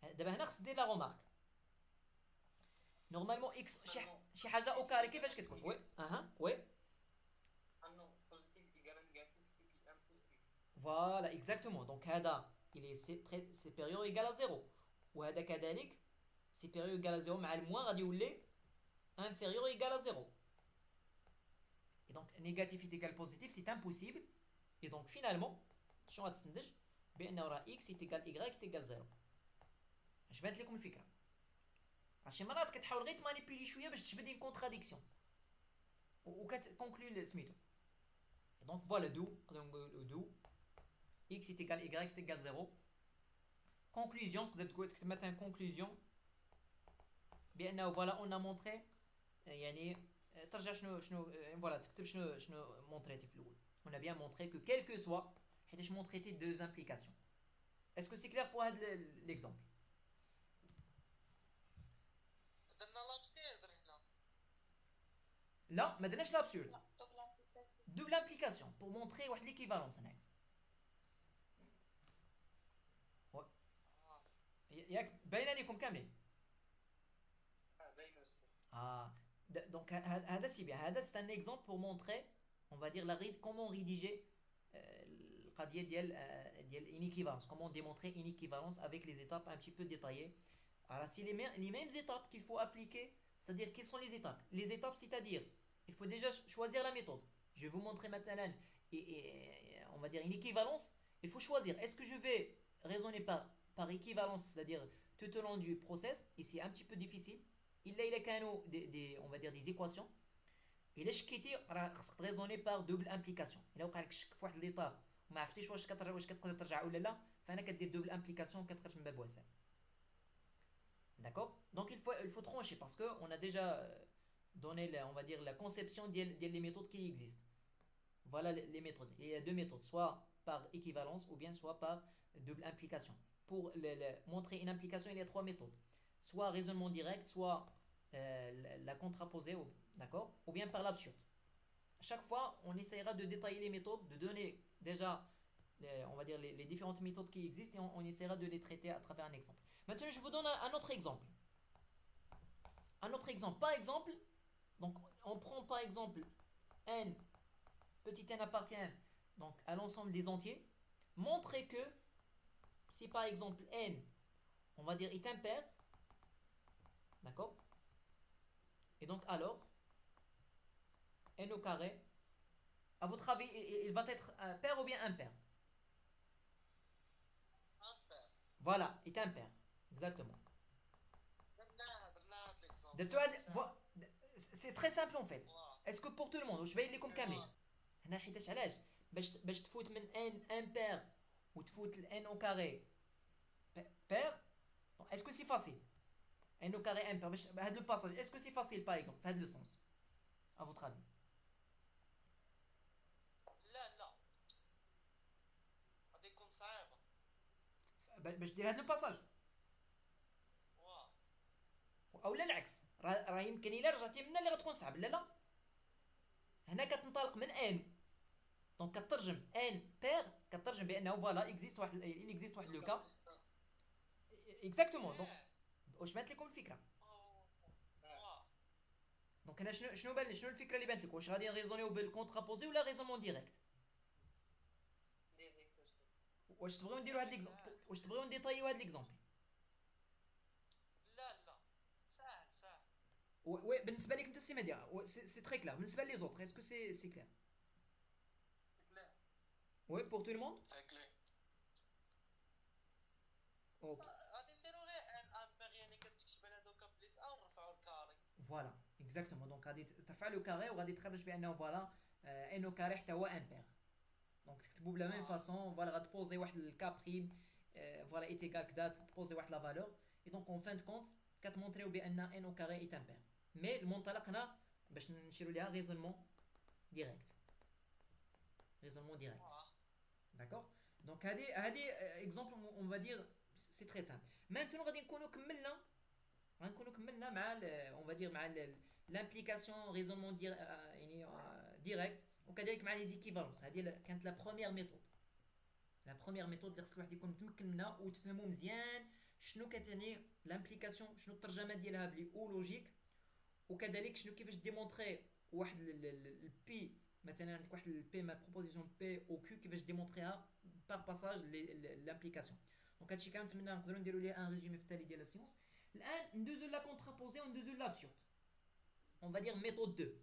A: دابا هنا خص دير لا رومارك. نورمالمون اكس شي حاجه او كاري كيفاش كتكون؟ وي وي
B: انه بوزيتيف ايكال نيجاتيف سي بي ام بوزيتيف.
A: فوالا اكزاكتومون. دونك هذا il est supérieur égal à 0 وهذا كذلك supérieur égal à 0 مع الموان غادي يولي inférieur égal à 0. Et donc négatif est égal positif c'est impossible. Et donc finalement شنو غتستنتج؟ بان راه x est égal y est égal 0. اش بانت لكم الفكره؟ عشان مرات كتحاول غير تمانيبيلي شويه باش تجبد اون كونتراديكسيون وكتكونكلي سميتو. دونك فوالا دو نقدروا نقولوا دو x est égal y est égal 0. كونكلوزيون تقدر تقول تكتب مثلا كونكلوزيون بانه فوالا اون ا مونطري يعني ترجع شنو فوالا تكتب شنو مونطريتي في الاول. on a bien montré que quel que soit حيتاش مونطريتي deux implications. est-ce que c'est clair pour هذا l'exemple؟ لا ما درناش لابسورد. double implication pour montrer واحد l'équivalence هنايا. ياك باينه لكم كاملين؟
B: باينه استاذ.
A: donc هذا سي بيان. هذا c'est un exemple pour montrer on va dire comment rédiger القضيه ديال une équivalence, comment démontrer une équivalence avec les étapes un petit peu détaillées. Alors c'est les mêmes étapes qu'il faut appliquer, c'est-à-dire quelles sont les étapes? Les étapes, c'est-à-dire il faut déjà choisir la méthode. Je vais vous montrer maintenant et on va dire une équivalence. Il faut choisir, est-ce que je vais raisonner par équivalence, c'est-à-dire tout au long du process, et c'est un petit peu difficile. Il a كانوا on va dire des équations. الا شكيتي راه خصك تريزوني بار دوبل امبليكاسيون. الا وقع لك الشك في واحد ليطاب وما عرفتيش واش كتقدر ترجع ولا لا فانا كدير دوبل امبليكاسيون كتخرج من باب واسع. D'accord. Donc il faut trancher parce que on a déjà donné on va dire la conception des méthodes qui existent. Voilà les méthodes. Il y a deux méthodes, soit par équivalence ou bien soit par double implication. Pour montrer une implication, il y a trois méthodes. Soit raisonnement direct, soit la contraposée, d'accord, ou bien par l'absurde. Chaque fois, on essaiera de détailler les méthodes, de donner déjà, on va dire, les différentes méthodes qui existent et on essaiera de les traiter à travers un exemple. Maintenant, je vous donne un autre exemple. Un autre exemple. Par exemple, donc, on prend par exemple n, petit n appartient donc, à l'ensemble des entiers. Montrez que si par exemple n, on va dire, est impair, d'accord, et donc alors, n au carré, à votre avis, il va être pair ou bien impair?
C: Impair.
A: Voilà, est impair, exactement. C'est très simple en fait. Est-ce que pour tout le monde واش باين لكم كاملين؟ هنا حيتاش علاش باش تفوت من n impair وتفوت ل n au carré pair. Est-ce que c'est facile? n au carré impair باش هذا le passage, est-ce que c'est facile par exemple في هذا le sens à votre avis?
C: لا غادي يكون صعيبه
A: باش دير هذا le passage او لا العكس. راه يمكن الا رجعتي منها اللي غتكون صعب. لا هنا كتنطلق من n دونك كترجم n pair كترجم بانه فوالا اكزيست واحد لو كا اكزاكتومون. دونك واش بانت لكم الفكره؟ دونك هنا شنو بان شنو الفكره اللي بانت لكم؟ واش غادي نريزونيو بالكونترابوزي ولا ريزونمون ديريكت؟ واش تبغيو نديرو هاد ليكزامبل؟ واش تبغيو نديطايو هاد ليكزامبل؟ Oui, بالنسبه لك انت السي مهدي سي تري كلير. بالنسبه لي زوتر اسكو سي كلير؟ Oui, pour tout le monde?
C: C'est clair.
A: Ok.
C: غادي نديرو غير ان امبير يعني كتكتب على دوكا بليس او نرفعو الكاري.
A: فوالا اكزاكتومون. دونك غادي ترفع لو كاري وغادي تخرج بانه فوالا ان او كاري حتى هو امبير. Donc تكتبوا بلا même façon, voilà, تبوزي واحد الكا بريم, voilà, est égal que date, تبوزي واحد la valeur, et donc en fin de compte كتمونطريو بان n au carré est impair. Mais المنطلق هنا باش نشيروا ليها raisonnement direct. Raisonnement direct. D'accord. Donc هادي exemple on va dire c'est très simple. Maintenant غادي نكونوا كملنا مع on va dire مع l'implication raisonnement يعني direct وكذلك مع les équivalences. هذه كانت la première méthode اللي خص الواحد يكون متمكن منها وتفهموا مزيان شنو كتعني l'implication, شنو الترجمه ديالها بلي او لوجيك, وكذلك شنو كيفاش ديمونطري واحد البي, مثلا عندك واحد البي ما بروبوزيسيون بي او كيو كيفاش ديمونطريها بار باساج لامبليكاسيون. دونك هادشي كامل نتمنى نقدروا نديروا ليه ان ريزومي في التالي ديال السيونس. الان ندوزو لا كونترابوزي وندوزو لابسورد, on va dire méthode 2.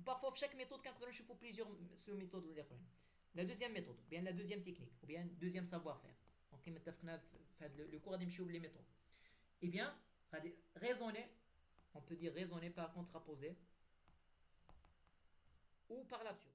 A: Parfois, chaque méthode, quand on trouve plusieurs méthodes, la deuxième méthode, ou bien la deuxième technique, ou bien le deuxième savoir-faire. Donc, le cours des les méthodes. Eh bien, raisonner, on peut dire raisonner par contraposé ou par l'absurde.